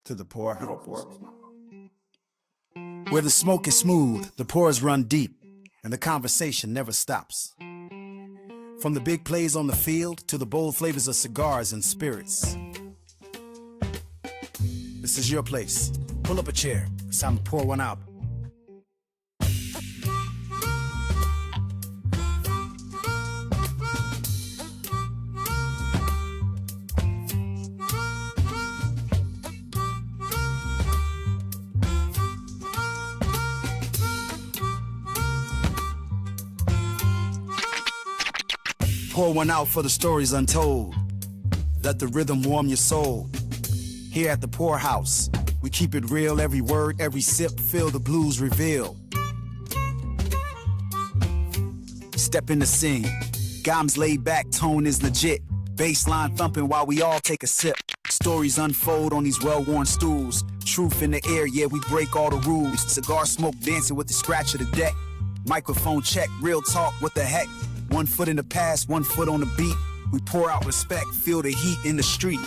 to the poorhouse. Where the smoke is smooth, the pores run deep, and the conversation never stops. From the big plays on the field to the bold flavors of cigars and spirits. This is your place. Pull up a chair. It's time to pour one out. Pour one out for the stories untold. Let the rhythm warm your soul. Here at the Poorhouse, we keep it real. Every word, every sip, feel the blues reveal. Step in the scene. Gom's laid back, tone is legit. Bassline thumping while we all take a sip. Stories unfold on these well-worn stools. Truth in the air, yeah, we break all the rules. Cigar smoke dancing with the scratch of the deck. Microphone check, real talk, what the heck? 1 foot in the past, 1 foot on the beat. We pour out respect, feel the heat in the street.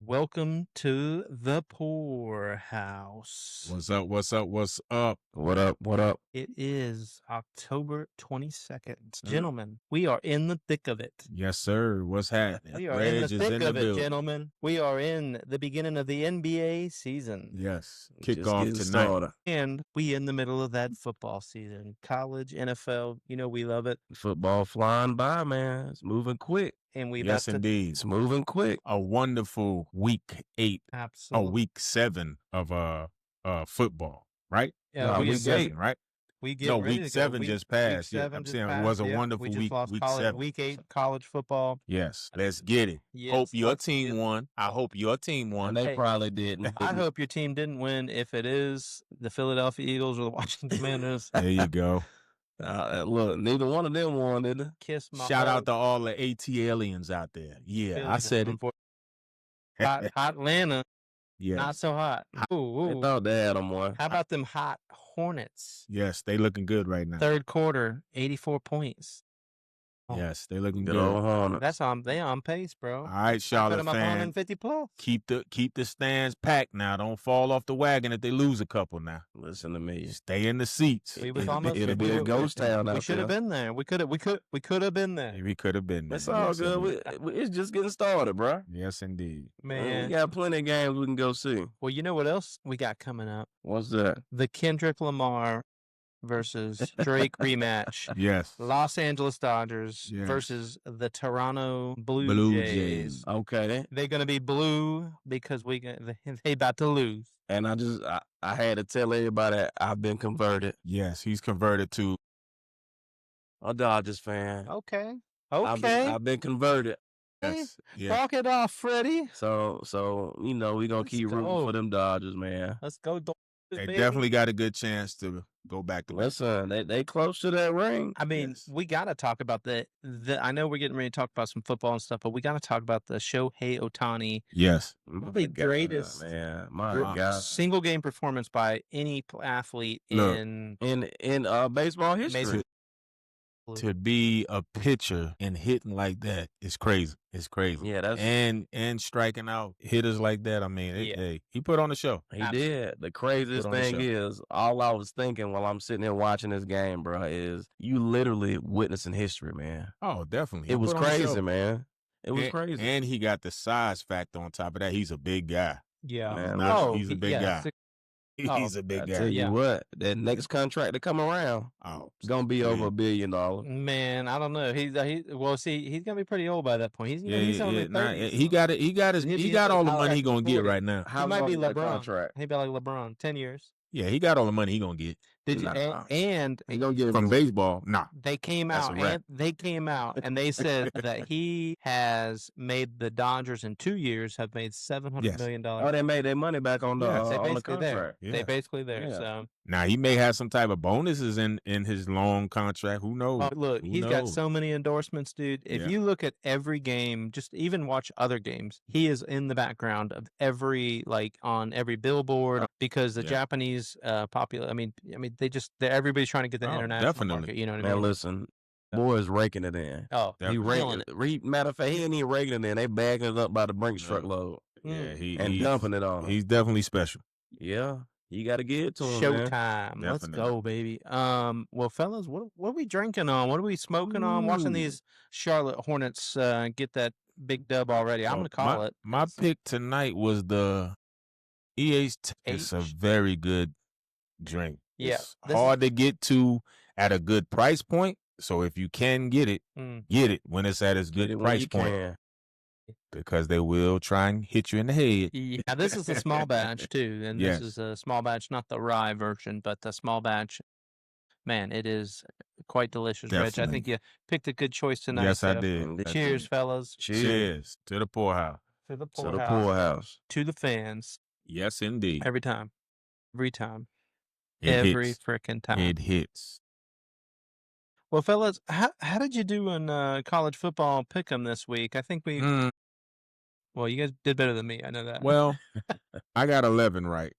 Welcome to the Poorhouse. What's up? What's up? What's up? What up? What up? It is October 22nd. Gentlemen, we are in the thick of it. Yes, sir. What's happening? We are Reg in the is thick in of the it, building. gentlemen. We are in the beginning of the NBA season. Yes. Just Kickoff getting tonight. started. And we in the middle of that football season. College, NFL, you know we love it. Football flying by, man. It's moving quick. And we Yes, about to indeed. It's moving quick. A wonderful week 8, absolutely. week 7 of football, right? Yeah, week week 7, 8. right? We get No, ready week to 7 go. just passed. Week Yeah, 7 I'm just saying it passed. was a Yeah, wonderful we just week. lost Week college, 7. Week 8 college football. Yes, let's get it. Yes, Hope your let's team get it. won. I hope your team won. And they Hey, probably didn't. I hope your team didn't win if it is the Philadelphia Eagles or the Washington Commanders. There you go. Look, neither one of them won, did they? Kiss my Shout heart. out to all the AT aliens out there. Yeah, Philly I said it. for hot Atlanta, Yes. not so hot. Ooh, They ooh. thought they had them one. How about them hot Hornets? Yes, they looking good right now. Third quarter, 84 points. Oh, Yes, they looking Good good. old Hornets. they on pace, bro. All right, I put Charlotte them up fans. 150 plus. Keep the stands packed now. Don't fall off the wagon if they lose a couple now. Listen to me. Stay in the seats. We was It'll almost. be a ghost town out We should have there. been there. We could have been there. We could have been there. It's all Yes, good. indeed. It's just getting started, bro. Yes, indeed. Man. We got plenty of games we can go see. Well, you know what else we got coming up? What's that? The Kendrick Lamar versus Drake rematch. Yes. Los Angeles Dodgers Yes. versus the Toronto Blue Blue Jays. Jays. Okay. They're gonna be blue because they about to lose. And I had to tell everybody I've been converted. Yes, he's converted to. A Dodgers fan. Okay. I've been converted. Yes. Yeah. Talk it off, Freddie. So we gonna Let's keep rooting go. for them Dodgers, man. Let's go. Dodgers, They baby. definitely got a good chance to go back to. Listen, they close to that ring. I mean, Yes. we got to talk about the. I know we're getting ready to talk about some football and stuff, but we got to talk about the Shohei Ohtani Yes. the greatest man. My Wow. God. single game performance by any athlete Look, in In baseball history. Baseball. To be a pitcher and hitting like that is crazy. It's crazy. Yeah, that's And striking out hitters like that. I mean, Yeah. hey, he put on the show. he Absolutely. did. The craziest Put on the thing show. is, all I was thinking while I'm sitting here watching this game, bro, is you literally witnessing history, man. Oh, definitely. He It was put on the crazy, show. man. It was and, crazy. And he got the size factor on top of that. He's a big guy. Yeah. Man, He's a big guy. He's a big I guy. tell you Yeah. what, that next contract to come around, Oh, it's gonna be over $1 billion. Man, I don't know. He's gonna be pretty old by that point. He's only 30. he got it. He got He'll be all the about money he gonna get 40. right now. How might long be is that LeBron. contract? He'd be like LeBron, 10 years. Yeah, he got all the money he gonna get Did you? Nah. And He gonna get from baseball. Nah, they came That's out a wrap. and they said that he has made the Dodgers in 2 years have made $700 million. Oh, they made their money back on the Yes, They on the basically there. contract. Yeah. They basically there. Yeah. So now he may have some type of bonuses in his long contract. Who knows? look, Who he's got knows? so many endorsements, dude. If Yeah. you look at every game, just even watch other games, he is in the background of every on every billboard, because the Yeah. Japanese popular. I mean, everybody's trying to get the Oh, international definitely. market. You know what I Man, mean? listen, boys raking it in. Oh, He Definitely. killing raking. it. Matter of fact, he ain't even raking it in. They bagging it up by the Brinks No. truckload Yeah, and dumping it on him. He's definitely special. Yeah, you got to give it to him, man. Showtime. Let's Definitely. go, baby. Well, fellas, what are we drinking on? What are we smoking on? Watching Ooh. these Charlotte Hornets get that big dub already. I'm Well, gonna call it. My pick tonight was the EH. It's a H. very good drink. Yeah, It's this is- hard to get to at a good price point. So if you can get it when it's at its Get good it when price you point. can. Because they will try and hit you in the head. Yeah, this is a small batch too, and Yes. this is a small batch, not the rye version, but the small batch. Man, it is quite delicious, Reg. I Definitely. think you picked a good choice tonight. Yes, I Seth. did. Cheers, fellas. Cheers to the poorhouse. To the To the poorhouse. poorhouse. To the fans. Yes, indeed. Every time. Every time. It Every hits. freaking time. It hits. Well, fellas, how did you do in college football pick'em this week? I think we. Well, you guys did better than me. I know that. Well, I got 11 right.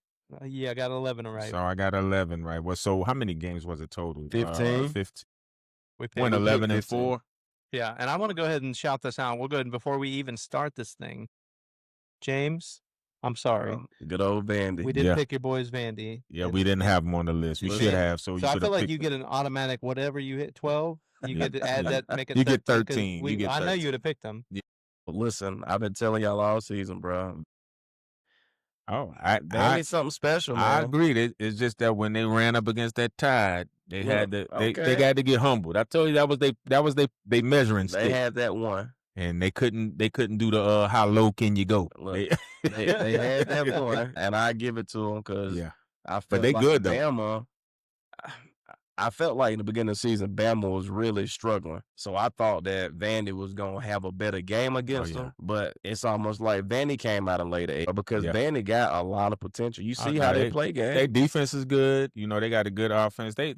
Yeah, I got 11 right. So I got 11 right. Well, so how many games was it total? 15. 15. We Went picked 11 and 15. 4. Yeah, and I want to go ahead and shout this out. We'll go ahead and before we even start this thing. James, I'm sorry. Good old Vandy. We didn't Yeah. pick your boys Vandy. Yeah, we didn't have them on the list. We Yeah. should have. So you So I should feel have like picked you get an automatic whatever you hit 12. You Yeah. get to add that, make it You get 'cause 13. You get I know 13. you would have picked them. Listen, I've been telling y'all all season, bro. Oh, Vandy's something special, man. I agreed. It's just that when they ran up against that Tide, they had to they got to get humbled. I told you that was they measuring stick. They had that one. And they couldn't do the how low can you go? Look, they had that one, and I give it to them because I felt they like good, though. Bama. I felt like in the beginning of the season, Bama was really struggling. So I thought that Vandy was going to have a better game against them. But it's almost like Vandy came out of later age because Vandy got a lot of potential. You see how they play games. Their defense is good. You know, they got a good offense. They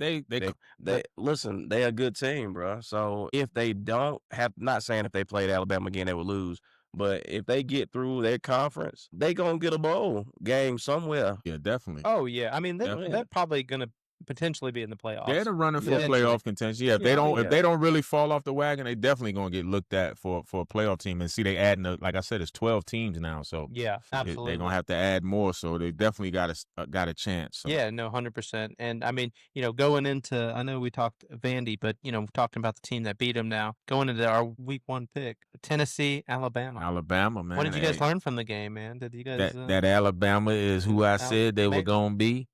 listen, they're a good team, bro. So if they don't have, not saying if they played Alabama again, they would lose. But if they get through their conference, they going to get a bowl game somewhere. Yeah, definitely. Oh, yeah. I mean, they're probably going to potentially be in the playoffs. They're running for playoff contention. Yeah, if they don't really fall off the wagon, they definitely gonna get looked at for a playoff team. And see, they adding like I said, it's 12 teams now, so yeah, absolutely. They're gonna have to add more, so they definitely got a chance. So. Yeah, no, 100%. And I mean, going into, I know we talked Vandy, but talking about the team that beat them now, going into our week 1 pick, Tennessee, Alabama. Alabama, man. What did you guys learn from the game, man? Did you guys that Alabama is who I said they were gonna be?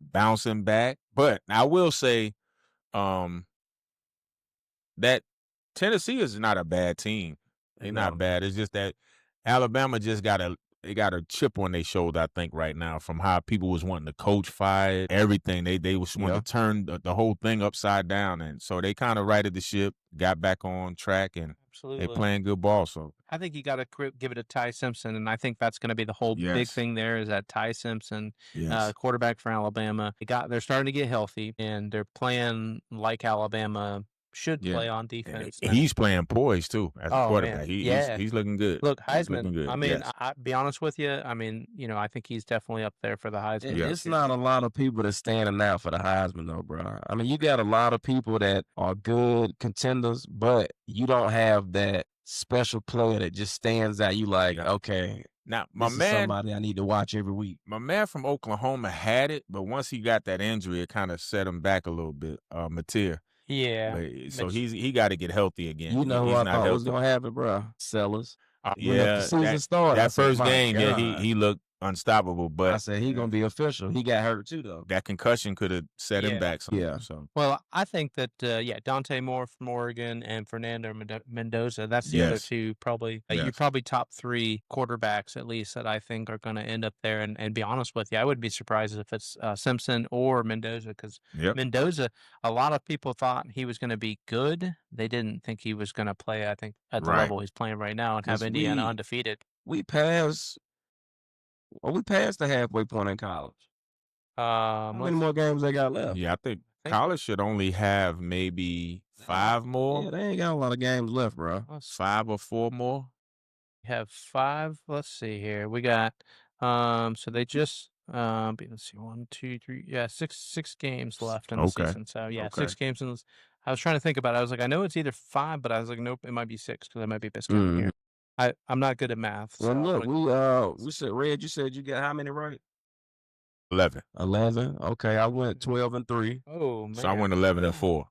Bouncing back. But I will say that Tennessee is not a bad team. They're not bad. It's just that Alabama just got a chip on their shoulder, I think, right now, from how people was wanting to coach fired, everything. They was wanting to turn the whole thing upside down. And so they kind of righted the ship, got back on track, and they playing good ball. So I think you got to give it to Ty Simpson, and I think that's going to be the whole big thing there is that Ty Simpson, quarterback for Alabama. They're starting to get healthy, and they're playing like Alabama should play on defense. He's playing poised too as a quarterback. He's looking good. Look, Heisman. Looking good. I mean, I'll be honest with you. I mean, I think he's definitely up there for the Heisman. It's not a lot of people that's standing out for the Heisman, though, bro. I mean, you got a lot of people that are good contenders, but you don't have that special player that just stands out. You like, okay. Now, this is somebody I need to watch every week. My man from Oklahoma had it, but once he got that injury, it kind of set him back a little bit. Mateer. Yeah. So he got to get healthy again. You know who I thought was going to happen, bro? Sellers. The season started. That first game, he looked unstoppable. But I said he's going to be official. He got hurt too, though. That concussion could have set him back some. Yeah. So. Well, I think that, Dante Moore from Oregon and Fernando Mendoza, that's the other two probably. You're probably top 3 quarterbacks, at least, that I think are going to end up there. And be honest with you, I wouldn't be surprised if it's Simpson or Mendoza because Mendoza, a lot of people thought he was going to be good. They didn't think he was going to play, I think, at the level he's playing right now and have Indiana undefeated. We passed the halfway point in college. How many more games they got left? Yeah, I think college should only have maybe 5 more. Yeah, they ain't got a lot of games left, bro. 5 or 4 more. We have 5. Let's see here. We got so they just Let's see, 1, 2, 3, yeah, six games left in the season. So yeah, 6 games in. I was trying to think about it. I was like, I know it's either 5, but I was like, nope, it might be 6 because I might be miscounting here. I'm not good at math. Well, So look, we said Red. You said you got how many right? 11. 11. Okay, I went 12-3. Oh man, So I went 11-4.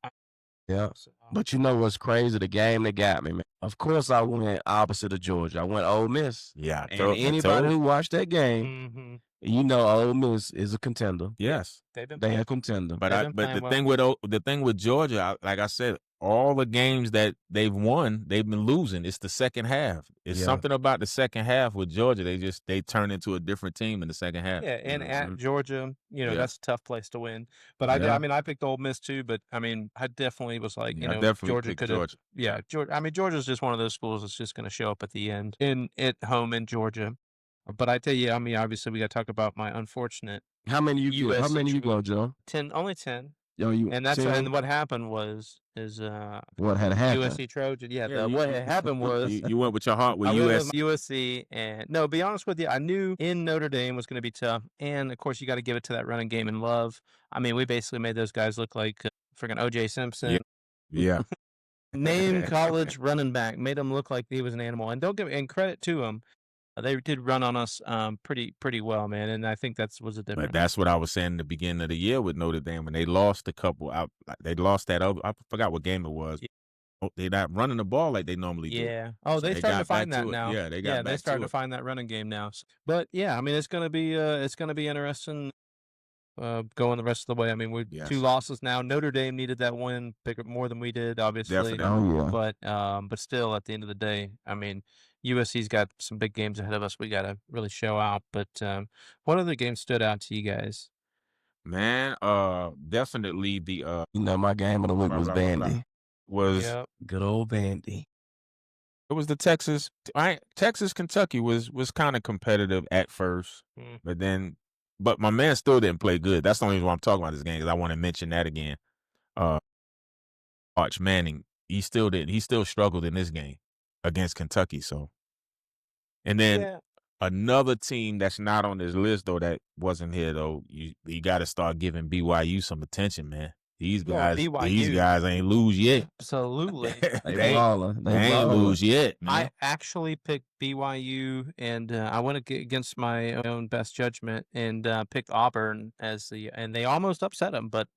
Yeah, but you know what's crazy? The game that got me, man. Of course, I went opposite of Georgia. I went Ole Miss. Yeah, and anybody who watched that game, you know, Ole Miss is a contender. Yes, they are a contender. But the thing with Georgia, like I said, all the games that they've won, they've been losing. It's the second half. It's something about the second half with Georgia. They turn into a different team in the second half. Yeah, and at Georgia, that's a tough place to win. But I picked Ole Miss too. But I mean, I definitely was like, Georgia could have. Yeah, Georgia. I mean, Georgia's just one of those schools that's just going to show up at the end at home in Georgia. But I tell you, I mean, obviously we got to talk about my unfortunate. How many you get? How many you go, Joe? 10, only 10. And that's and what happened is what had happened? USC Trojan. Yeah, what had happened was you went with your heart with USC, and no, be honest with you, I knew in Notre Dame was going to be tough, and of course you got to give it to that running game and Love. I mean, we basically made those guys look like freaking O.J. Simpson. Yeah. Name college running back, made him look like he was an animal, and credit to him. They did run on us pretty well, man, and I think that was a difference. But that's what I was saying in the beginning of the year with Notre Dame when they lost a couple. They lost that other. I forgot what game it was. They're not running the ball like they normally do. Yeah. Oh, they started to find that now. Yeah, they started to find that running game now. But yeah, I mean, it's gonna be interesting. Going the rest of the way. I mean, we're 2 losses now. Notre Dame needed that win more than we did, obviously. Definitely. But still, at the end of the day, I mean, USC's got some big games ahead of us. We got to really show out. But what other games stood out to you guys? Man, definitely the my game of the week was Vandy. Good old Vandy. It was the Texas Kentucky was kind of competitive at first, but my man still didn't play good. That's the only reason why I'm talking about this game, because I want to mention that again. Arch Manning, he still struggled in this game against Kentucky. So, and then another team that's not on this list though, that wasn't here though. You got to start giving BYU some attention, man. These guys ain't lose yet. Absolutely. they ain't lose yet, man. I actually picked BYU, and I went against my own best judgment and picked Auburn and they almost upset them. But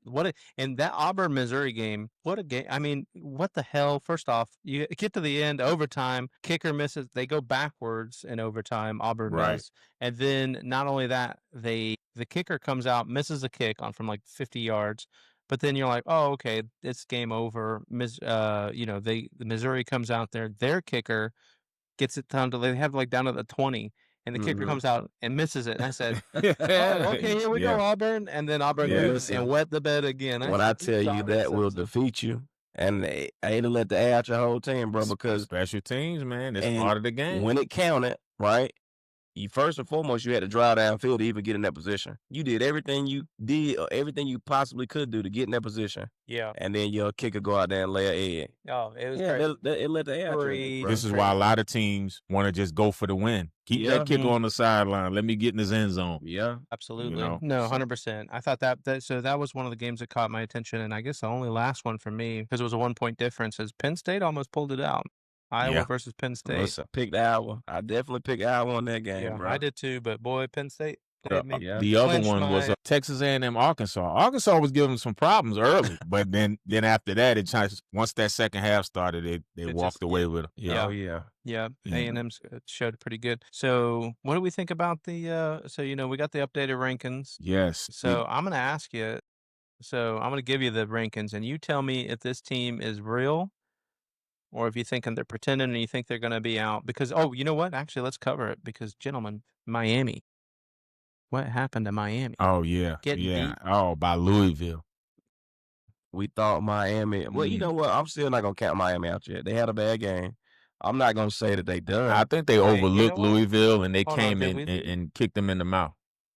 in that Auburn Missouri game, what a game! I mean, what the hell? First off, you get to the end, overtime, kicker misses. They go backwards in overtime. Auburn does, and then not only that, the kicker comes out, misses a kick from like 50 yards. But then you're like, oh, okay, it's game over. The Missouri comes out there, their kicker gets it down to they have down to the 20, and the kicker comes out and misses it. And I said, oh, okay, here we go, Auburn, and then Auburn goes and wet the bed again. When I tell you that will defeat you, and I ain't let the air out your whole team, bro, because special teams, man, it's part of the game. When it counted, right? You first and foremost, you had to drive downfield to even get in that position. You did everything you did, or everything you possibly could do to get in that position. Yeah. And then your kicker go out there and lay an egg. Oh, it was it let the air. This is why a lot of teams want to just go for the win. Keep that kicker on the sideline. Let me get in his end zone. Yeah, absolutely. No, 100%. I thought that was one of the games that caught my attention, and I guess the only last one for me, because it was a 1-point difference, is Penn State almost pulled it out. Iowa versus Penn State. Listen, picked Iowa. I definitely picked Iowa on that game, bro. I did too, but boy, Penn State. The other one was Texas A&M Arkansas. Arkansas was giving some problems early, but then after that, once that second half started, they walked away with it. Yeah. A&M showed pretty good. So, what do we think about the? We got the updated rankings. Yes. So I'm going to ask you. So I'm going to give you the rankings, and you tell me if this team is real, or if you're thinking they're pretending and you think they're going to be out. Because, you know what? Actually, let's cover it. Because, gentlemen, Miami. What happened to Miami? Oh, yeah. Getting beat. Oh, by Louisville. We thought Miami. Well, you know what? I'm still not going to count Miami out yet. They had a bad game. I'm not going to say that they done. I think they overlooked Louisville, and they came in and kicked them in the mouth.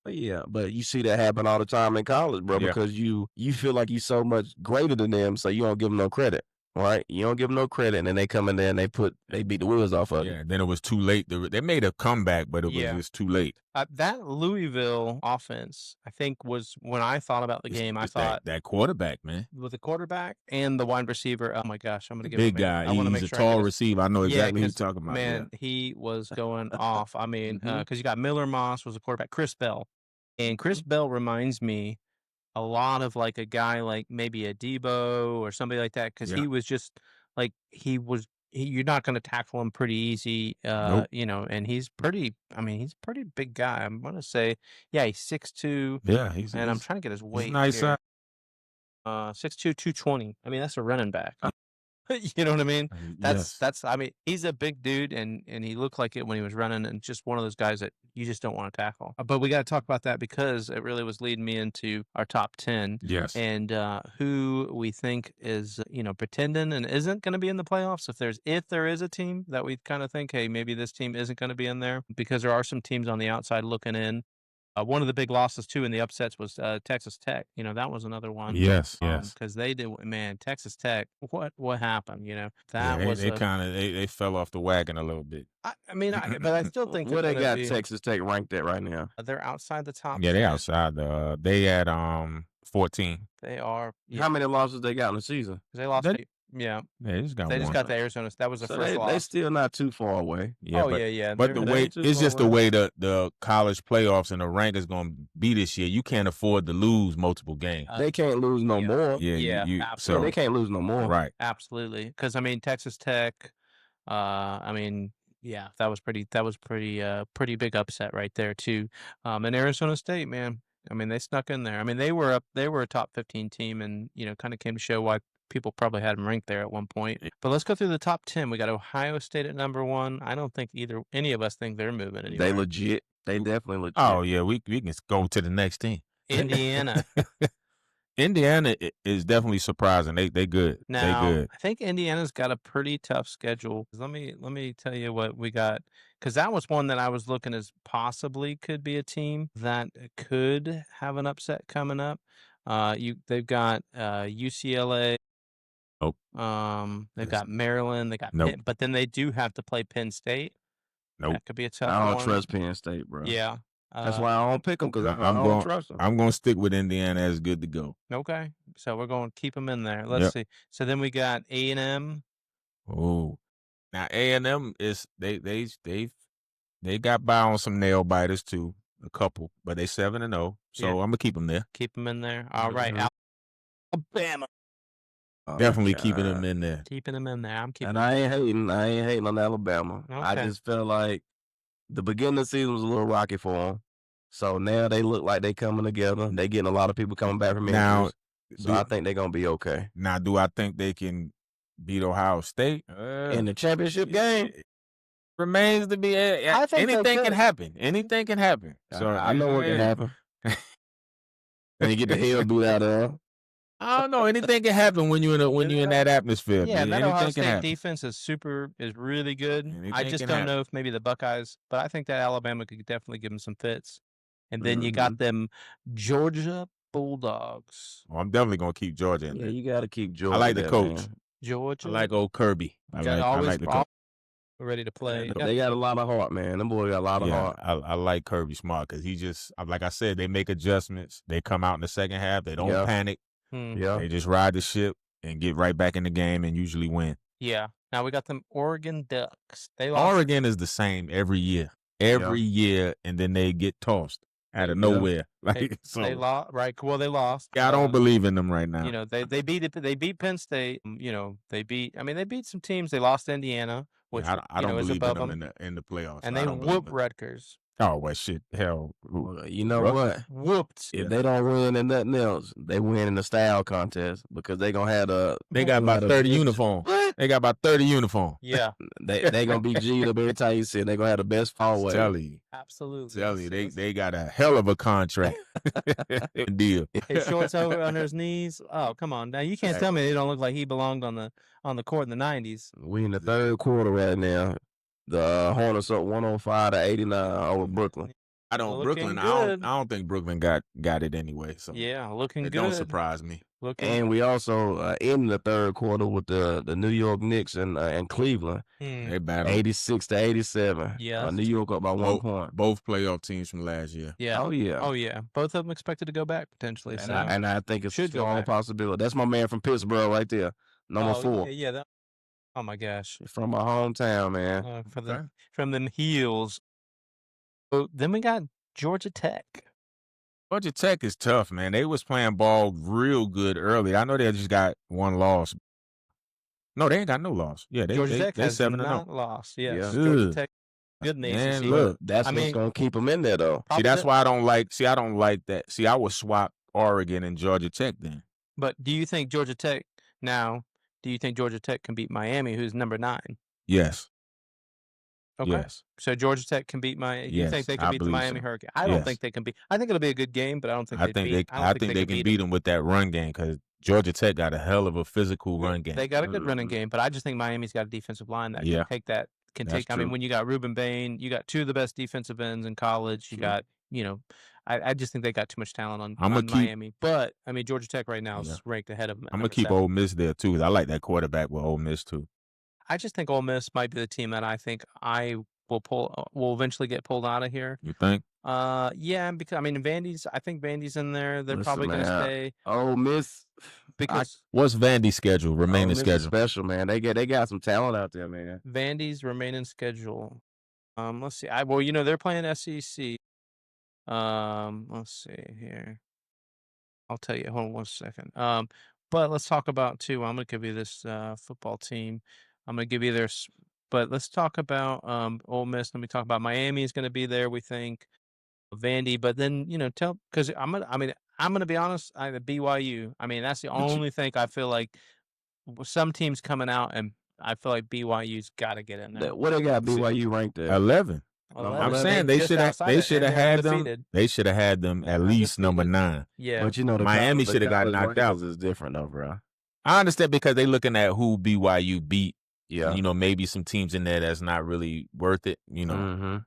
Yeah, but you see that happen all the time in college, bro, because you feel like you're so much greater than them, so you don't give them no credit. right? You don't give them no credit, and then they come in there and they beat the wheels off of Yeah, it. then it was too late. They made a comeback, but it was just too late. That Louisville offense, I think, was when I thought about the game. I thought that quarterback, man, with the quarterback and the wide receiver. Oh my gosh, I'm gonna give big him guy. I want to He's make a sure tall receiver. I know exactly who you're talking about. Man, he was going off. I mean, because you got Miller Moss was a quarterback, Chris Bell, and Chris Bell reminds me a lot of like a guy like maybe a Debo or somebody like that, because he was just like you're not going to tackle him pretty easy, Nope. and he's pretty. I mean, he's a pretty big guy. I'm gonna say, he's 6'2". Yeah, and I'm trying to get his weight. He's nice. Here. 6'2", 220. I mean, that's a running back. You know what I mean? That's. I mean, he's a big dude, and he looked like it when he was running, and just one of those guys that you just don't want to tackle. But we got to talk about that because it really was leading me into our top 10. Yes. And who we think is pretending and isn't going to be in the playoffs. If there is a team that we kind of think, hey, maybe this team isn't going to be in there, because there are some teams on the outside looking in. One of the big losses, too, in the upsets was Texas Tech. That was another one. Yes. Because they did, man, Texas Tech, what happened? They fell off the wagon a little bit. But I still think where they got Texas Tech ranked at right now. They're outside the top. Yeah, they're outside. They at 14. They are. Yeah. How many losses they got in the season? They lost. Yeah, they just got They one. just got the Arizona. That was the first loss. They still not too far away. Yeah, But the way the college playoffs and the rank is going to be this year, you can't afford to lose multiple games. They can't lose no more. Yeah, absolutely. So they can't lose no more. Right. Absolutely. Because Texas Tech. That was pretty big upset right there too. And Arizona State, man. They snuck in there. They were a top 15 team, and kind of came to show why people probably had them ranked there at one point. But let's go through the top 10. We got Ohio State at number 1. I don't think any of us think they're moving anywhere. They legit. They definitely legit. Oh yeah, we can go to the next team. Indiana. Indiana is definitely surprising. They good. Now, they good. I think Indiana's got a pretty tough schedule. Let me tell you what we got, because that was one that I was looking as possibly could be a team that could have an upset coming up. They've got UCLA. Nope. They've got Maryland. They got Penn, but then they do have to play Penn State. Nope. That could be a tough one. I don't trust Penn State, bro. Yeah. That's why I don't pick them, because I don't trust them. I'm going to stick with Indiana as good to go. Okay. So we're going to keep them in there. Let's see. So then we got A&M. Oh. Now A&M is they got by on some nail biters too, a couple, but they 7-0. So I'm going to keep them there. Keep them in there. All right. Alabama. Definitely keeping them in there. Keeping them in there. I'm keeping. And I ain't hating on Alabama. Okay. I just felt like the beginning of the season was a little rocky for them. So now they look like they coming together. They getting a lot of people coming back from injuries. Now, so I think they're gonna be okay. Now, do I think they can beat Ohio State in the championship game? Remains to be. Anything can happen. Anything can happen. So I know what can happen. And you get the hell boot out of them. I don't know. Anything can happen when you're in that atmosphere. Yeah, that Ohio State defense is really good. I just don't know if maybe the Buckeyes, but I think that Alabama could definitely give them some fits. And then you got them Georgia Bulldogs. Well, I'm definitely gonna keep Georgia in there. Yeah, you got to keep Georgia. I like the coach. Man. Georgia. I like old Kirby. I like the coach. Ready to play. They got a lot of heart, man. Them boys got a lot of heart. I like Kirby Smart because he just, like I said, they make adjustments. They come out in the second half. They don't panic. Yeah, they just ride the ship and get right back in the game and usually win. Yeah. Now we got them Oregon Ducks. Oregon is the same every year, year, and then they get tossed out of nowhere. They lost, right? Well, they lost. Yeah, I don't believe in them right now. They beat Penn State. They beat some teams. They lost Indiana, which I don't is believe above in them in the playoffs. And they whooped Rutgers. Oh, well, shit. Hell. You know what? Whooped. If they don't win in nothing else, they win in the style contest because they going to have They got about 30 uniforms. They got about 30 uniforms. Yeah. they going to be G'd up every time you see it. They going to have the best fall Tell you. Absolutely. Tell you. They got a hell of a contract. Deal. His shorts over under his knees. Oh, come on. Now, you can't tell me they don't look like he belonged on the court in the 90s. We in the third quarter right now. The Hornets up 105-89 over Brooklyn. Brooklyn. I don't think Brooklyn got it anyway. So yeah, looking it good. Don't surprise me. And we also in the third quarter with the New York Knicks and Cleveland. They battled 86-87. Yeah. New York up by 1 point. Both playoff teams from last year. Yeah. Oh, yeah. Oh, yeah. Both of them expected to go back potentially. And I think it's a strong possibility. That's my man from Pittsburgh right there. Number 4. Yeah. Oh, my gosh. From my hometown, man. From the Heels. So then we got Georgia Tech. Georgia Tech is tough, man. They was playing ball real good early. I know they just got 1 loss. No, they ain't got no loss. Yeah, Georgia Tech has 7-0. not lost. Yes. Yeah. Georgia Tech good in the Man, ACC. look, that's what's going to keep them in there, though. See, that's why I don't like that. See, I would swap Oregon and Georgia Tech then. But do you think Georgia Tech can beat Miami, who's number 9? Yes. Okay. Yes. So Georgia Tech can beat Miami. You think they can beat the Miami Hurricane? I don't think they can beat. I think it'll be a good game, but I don't think I think they can beat them with that run game because Georgia Tech got a hell of a physical run game. They got a good running game, but I just think Miami's got a defensive line that can take that. I mean, when you got Reuben Bain, you got 2 of the best defensive ends in college. You got, I just think they got too much talent on Miami. But I mean, Georgia Tech right now is ranked ahead of them. I'm gonna keep Ole Miss there too because I like that quarterback with Ole Miss too. I just think Ole Miss might be the team that I think will eventually get pulled out of here. You think? Yeah, because I mean, I think Vandy's in there. They're probably going to stay. Ole Miss. Because what's Vandy's schedule? Remaining schedule? Special, man. They got some talent out there, man. Vandy's remaining schedule. Let's see. They're playing SEC. Let's see here. I'll tell you. Hold on 1 second. But let's talk about too. I'm going to give you this football team. I'm going to give you their. But let's talk about Ole Miss. Let me talk about Miami is going to be there. We think Vandy, but then because I'm gonna be honest. The BYU. I mean, that's the only thing I feel like some teams coming out, and I feel like BYU's got to get in there. What they got BYU ranked at? 11. I'm saying they should have had them. They should have had them at least number 9. Yeah, but Miami should have got knocked out. Is different though, bro. I understand because they looking at who BYU beat. Yeah, maybe some teams in there that's not really worth it.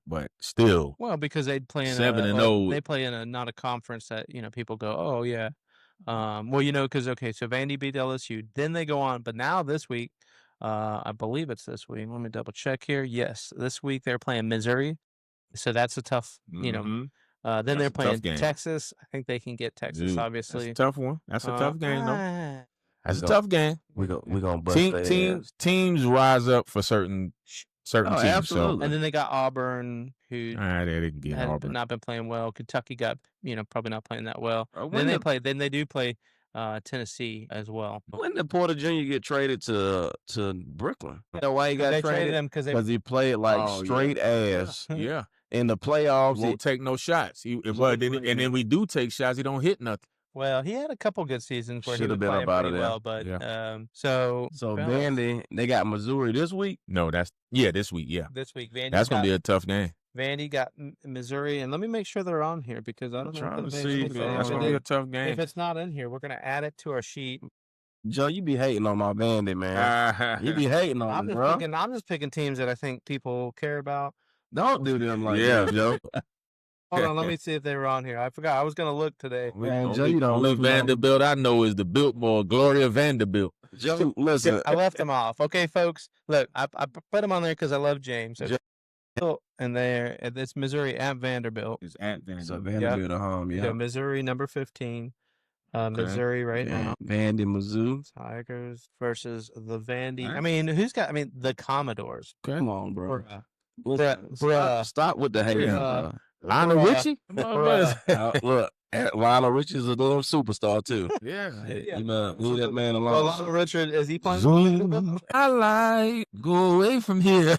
But still. Well, because they play in 7-0. They play in not a conference that people go, oh yeah. Because so Vandy beat LSU, then they go on, but now this week. I believe it's this week. Let me double check here. Yes, this week they're playing Missouri, so that's a tough. Then they're playing Texas. I think they can get Texas. Obviously, that's a tough one. That's a tough game, though. That's a tough game. We gonna bust teams rise up for certain teams. Absolutely. So. And then they got Auburn, who they can get Auburn. Not been playing well. Kentucky got probably not playing that well. Then they do play. Tennessee as well. When did Porter Jr. get traded to Brooklyn? You know why he got traded him? Because he played straight ass. Yeah. In the playoffs, he won't take no shots. And then we do take shots. He don't hit nothing. Well, he had a couple good seasons where he was been playing up out pretty of there. well, but so Vandy, they got Missouri this week. No, this week. Yeah, this week. Vandy. That's gonna be a tough game. Vandy got Missouri, and let me make sure they're on here because I don't know. Trying to see. That's gonna be a tough game. If it's not in here, we're gonna add it to our sheet. Joe, you be hating on my Vandy, man. You be hating on me, bro. I'm just picking teams that I think people care about. Don't do them like that, Joe. Hold on, let me see if they were on here. I forgot. I was gonna look today. Man, Joe, you don't look Vanderbilt. I know is the Biltmore Gloria Vanderbilt. Joe, listen, I left them off. Okay, folks, look, I put them on there because I love James. And it's Missouri at Vanderbilt. It's at Vanderbilt. So Vanderbilt at home, yeah. Missouri number 15. Missouri now. Vandy, Mizzou. Tigers versus the Vandy. Right. I mean, the Commodores. Come on, bro. Bruh. Stop with the hate. Lionel Richie? Look, Lionel Richie is a little superstar, too. Yeah. Leave that man alone. Lionel Richard, is he playing? I go away from here.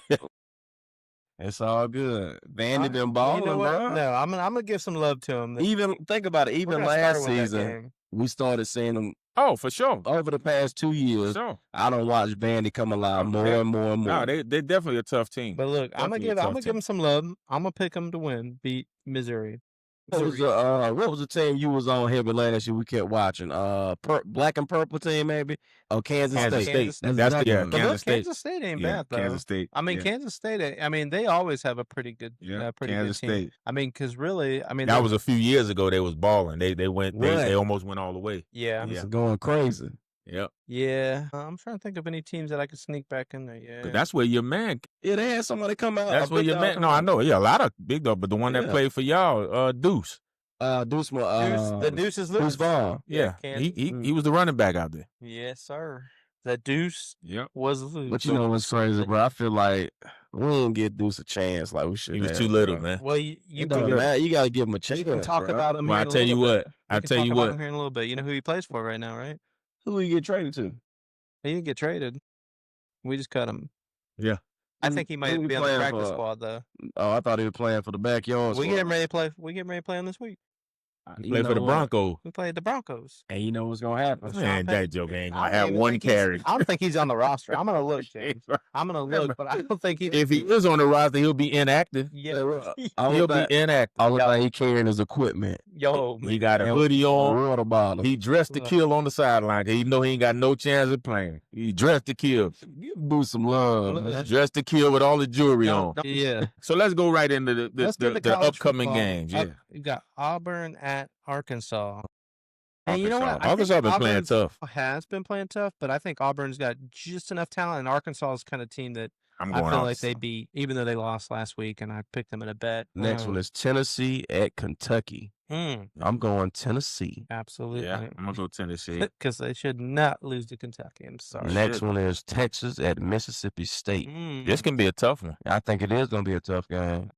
It's all good. Vandy been balling, bro. No, I'm gonna give some love to him. Even think about it. Even last season, we started seeing them. Oh, for sure. Over the past 2 years, I don't watch Vandy come alive more and more and more. No, they're definitely a tough team. But look, I'm gonna give them some love. I'm gonna pick them to beat Missouri. What was the team you was on heavy last year? We kept watching. Black and purple team maybe. Oh, Kansas State. That's exactly. Kansas State ain't bad though. Kansas State. I mean, Kansas State. I mean, they always have a pretty good, Kansas good team. State. I mean, because really, I mean, that was a few years ago. They was balling. They almost went all the way. Yeah, it's going crazy. Yep. Yeah. I'm trying to think of any teams that I could sneak back in there. Yeah. That's where your man. Yeah, they had somebody come out. That's where your man. No, I know. Yeah, a lot of big dog, but the one that played for y'all, Deuce. Deuce. The Deuce is Deuce Vaughn. Yeah, he was the running back out there. Yes, sir. The Deuce was loose. But you know what's crazy, bro? I feel like we didn't give Deuce a chance like we should. He was too little, man. Well, you got to give him a chance. You can talk about him. Well, I tell you what. I tell you what. Here in a little bit. You know who he plays for right now, right? Who he get traded to? He didn't get traded. We just cut him. Yeah. I think he might be on the practice squad though. Oh, I thought he was playing for the backyard. We get him ready to play. We get him ready to play him this week. He played for the Broncos. We played the Broncos. And you know what's gonna happen? Man, that joke ain't gonna have one carry. I don't think he's on the roster. I'm gonna look, James. I'm gonna look, but I don't think he. If he is on the roster, he'll be inactive. Yeah, he'll be inactive. All the thing he carrying is equipment. Yo, he got a hoodie on. Water bottle. He dressed to kill on the sideline. He know he ain't got no chance of playing. He dressed to kill. Give Boost some love. Dressed to kill with all the jewelry on. Yeah. So let's go right into the upcoming games. Yeah. You got Auburn at Arkansas. And you know what? Arkansas been playing tough. Has been playing tough, but I think Auburn's got just enough talent, and Arkansas is kind of team that I feel like they beat, even though they lost last week, and I picked them in a bet. Next one is Tennessee at Kentucky. I'm going Tennessee. Absolutely. Yeah, I'm going to go Tennessee. Because they should not lose to Kentucky. I'm sorry. Next one is Texas at Mississippi State. This can be a tough one. I think it is going to be a tough game.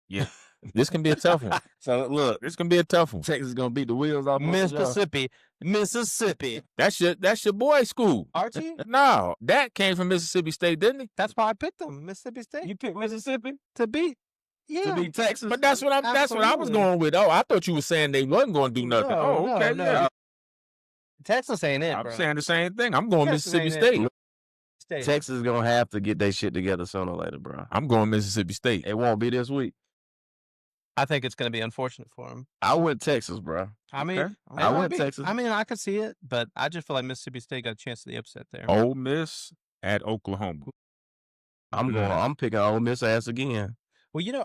Yeah. This can be a tough one. So, look. This can be a tough one. Texas is going to beat the wheels off Mississippi. That's your boy's school. Archie? No. That came from Mississippi State, didn't he? That's why I picked them. Mississippi State. You picked Mississippi? To beat. Yeah. To beat Texas? But that's what I was going with. Oh, I thought you were saying they wasn't going to do nothing. No. Texas ain't it, I'm bro. saying the same thing. I'm going Mississippi State. Texas is going to have to get their shit together sooner or later, bro. I'm going Mississippi State. It won't be this week. I think it's going to be unfortunate for him. I went Texas, bro. I mean, I went Texas. I mean, I could see it, but I just feel like Mississippi State got a chance of the upset there. Ole Miss at Oklahoma. I'm picking Ole Miss ass again. Well, you know,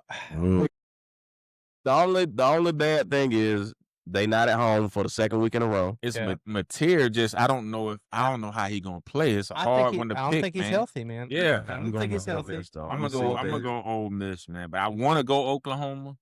the only bad thing is they not at home for the second week in a row. It's Mateer. Just I don't know how he gonna play. It's a hard one to pick. I don't think he's healthy, man. Yeah, I don't think he's healthy. I'm gonna go Ole Miss, man. But I want to go Oklahoma.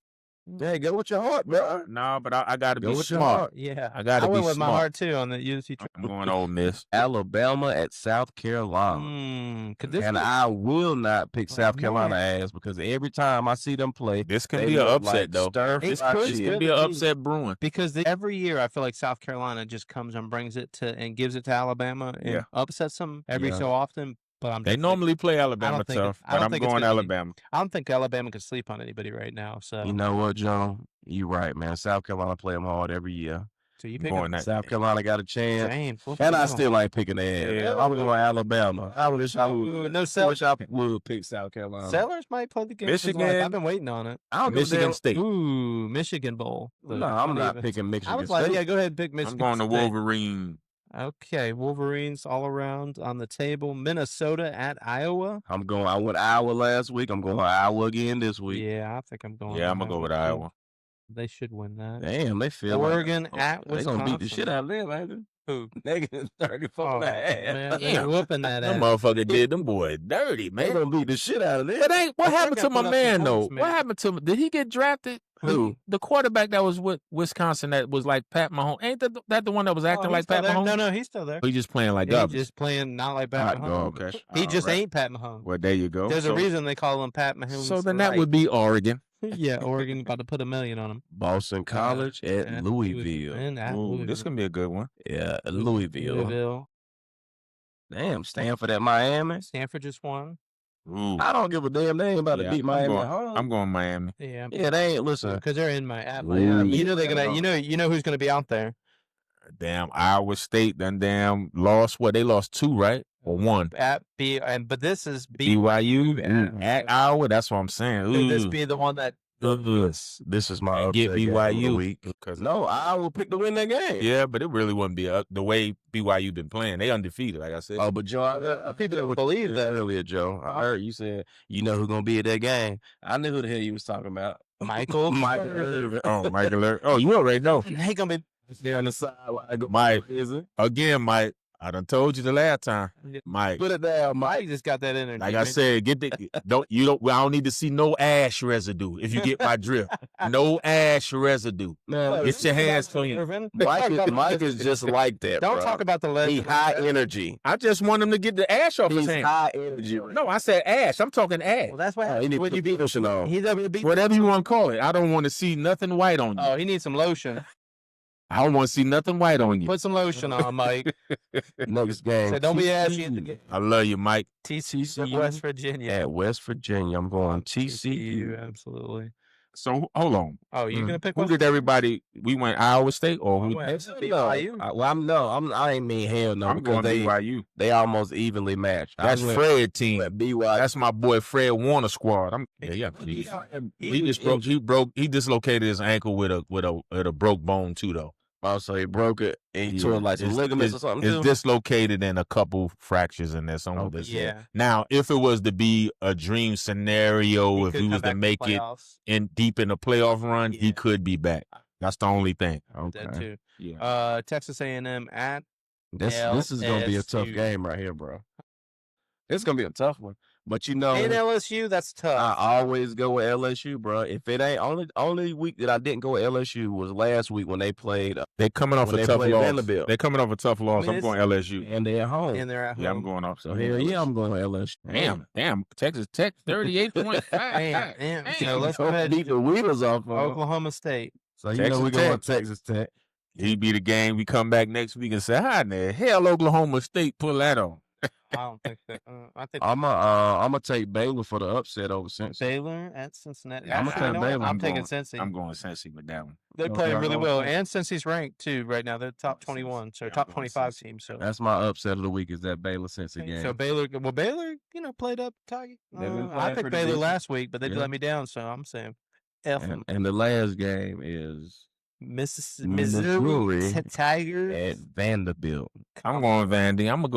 Yeah, go with your heart, bro. No, but I got to be with smart. Yeah, I got to be smart. I went with my heart too on the USC. I'm going Ole Miss. Alabama at South Carolina. And I will not pick South Carolina ass because every time I see them play, this can be an upset though. This could be an upset brewing because every year I feel like South Carolina just comes and brings it to and gives it to Alabama and upsets them every so often. But they normally play Alabama tough, but I'm going Alabama. I don't think Alabama can sleep on anybody right now. So you know what, John? You right, man. South Carolina play them hard every year. So you pick South Carolina got a chance, and I still ain't picking that. Yeah. I was going Alabama. I wish I would pick South Carolina. Sellers might play the game. Michigan. I've been waiting on it. Michigan State. Ooh, Michigan Bowl. No, I'm not picking Michigan. I was like, State. go ahead and pick Michigan. I'm going to Wolverine. Okay, Wolverines all around on the table. Minnesota at Iowa. I went Iowa last week. I'm going Iowa again this week. Yeah, I think I'm going. Yeah, I'm gonna go with Iowa. They should win that. Damn, they feel Oregon at Wisconsin. They gonna beat the shit out of them, baby. Who? Negative 34 man, they're whooping that ass. Them motherfucker did them boys dirty, man. They gonna beat the shit out of them. It ain't. What happened to my man though? What happened to him? Did he get drafted? Who? The quarterback that was with Wisconsin that was like Pat Mahomes. Ain't that the one that was acting like Pat Mahomes? No, he's still there. He's just playing like garbage. He's just playing not like Pat Mahomes. Okay. He just ain't Pat Mahomes. Well, there you go. There's a reason they call him Pat Mahomes. So then that would be Oregon. Yeah, Oregon about to put $1 million on him. Boston College at Louisville. Ooh, this gonna be a good one. Yeah, Louisville. Damn, Stanford at Miami. Stanford just won. Ooh. I don't give a damn. They ain't about to beat Miami. I'm going Miami. Yeah, they ain't. Listen, because they're in Miami. You know they're gonna. You know who's gonna be out there. Damn, Iowa State done damn lost. What, they lost 2, right? Or 1? But this is BYU at Iowa. That's what I'm saying. Ooh. Could this be the one that This is my get upset game of the BYU. week. No, I will pick to win that game. Yeah, but it really wouldn't be the way BYU been playing. They undefeated, like I said. Oh, but Joe, people that would believe that earlier, Joe. I heard you said you know who's gonna be at that game. I knew who the hell you was talking about. Michael. Michael. Oh, Michael. Oh, you already know. He gonna be there on the side. Mike. Is it? Again, Mike. I done told you the last time, Mike. Put it down, Mike. Mike just got that energy. Like I said, I don't need to see no ash residue. If you get my drift, no ash residue. Man, Get your hands clean. Mike is just like that. Don't bro. talk about the legend. He high energy. I just want him to get the ash off his He's hands. high energy. No, I said ash. I'm talking ash. Well, that's why. He need to put lotion on. He's over to beat. Whatever you want to call it. I don't want to see nothing white on you. Oh, he needs some lotion. I don't want to see nothing white on you. Put some lotion on, Mike. Next game. Say, don't be ashy in the game. I love you, Mike. TCU, West Virginia. At West Virginia, I'm going TCU. Absolutely. So hold on. Oh, you gonna pick who one? did everybody? We went Iowa State or who? I ain't mean hell no. I'm going because BYU. they almost evenly matched. That's Fred team. BYU. That's my boy Fred Warner squad. He dislocated his ankle with a broke bone too though. Oh, so he broke it and he tore like some ligaments or something. It's dislocated in a couple fractures in there. Some of this. Yeah. Now, if it was to be a dream scenario, if he was to make it deep in the playoff run, he could be back. That's the only thing. Okay. That too. Yeah. Texas A&M at this is gonna be a tough game right here, bro. It's gonna be a tough one. But you know, in LSU, that's tough. I always go with LSU, bro. If it ain't only week that I didn't go with LSU was last week when they played. They're coming off a tough loss. Vanderbilt. They're coming off a tough loss. I'm going LSU, and they're at home. Yeah, I'm going off. So hell yeah, I'm going LSU. Damn, Texas Tech 38.5. Damn. Let's go ahead. Beat the wheels off Oklahoma State. So you know we're going Texas Tech. He beat the game. We come back next week and say, "How in the hell Oklahoma State pull that on?" I don't think that. I think I'm gonna take Baylor for the upset over Cincy. Baylor at Cincinnati. I'm gonna take Baylor. I'm taking Cincy. I'm going Cincy with that one. They're playing really well, and Cincy's ranked too right now. They're top 21, so top 25 team. So that's my upset of the week is that Baylor Cincy game. So Baylor, played up. I picked Baylor last week, but they let me down. So I'm saying F them. And the last game is Missouri Tigers at Vanderbilt. I'm going Vandy. I'm gonna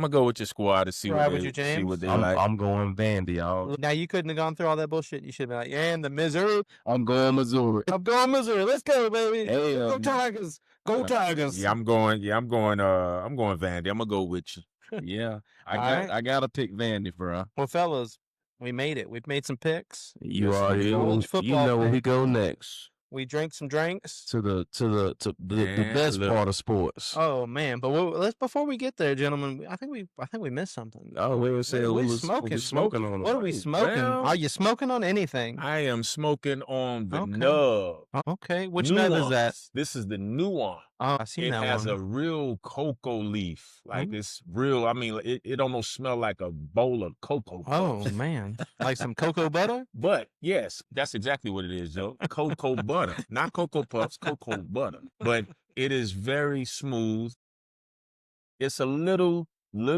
go with your squad to see what they like. I'm going Vandy, y'all. Now you couldn't have gone through all that bullshit. You should have been like, and the Missouri. I'm going Missouri. Let's go, baby. Hey, go Tigers. Go Tigers. Yeah, I'm going Vandy. I'm gonna go with you. Yeah, I gotta pick Vandy, bro. Well, fellas, we made it. We've made some picks. You know where we go next. We drank some drinks to the best part of sports. Oh man! But before we get there, gentlemen, I think we missed something. Oh, we were saying we smoking on. What are we smoking? Well, are you smoking on anything? I am smoking on the nub. Okay, which nub is that? This is the nuance. Oh, I see that one. It has a real cocoa leaf. Like it's real. I mean, it almost smell like a bowl of cocoa puffs. Oh man, like some cocoa butter. But yes, that's exactly what it is, Joe. Cocoa butter, not cocoa puffs, cocoa butter. But it is very smooth. It's a little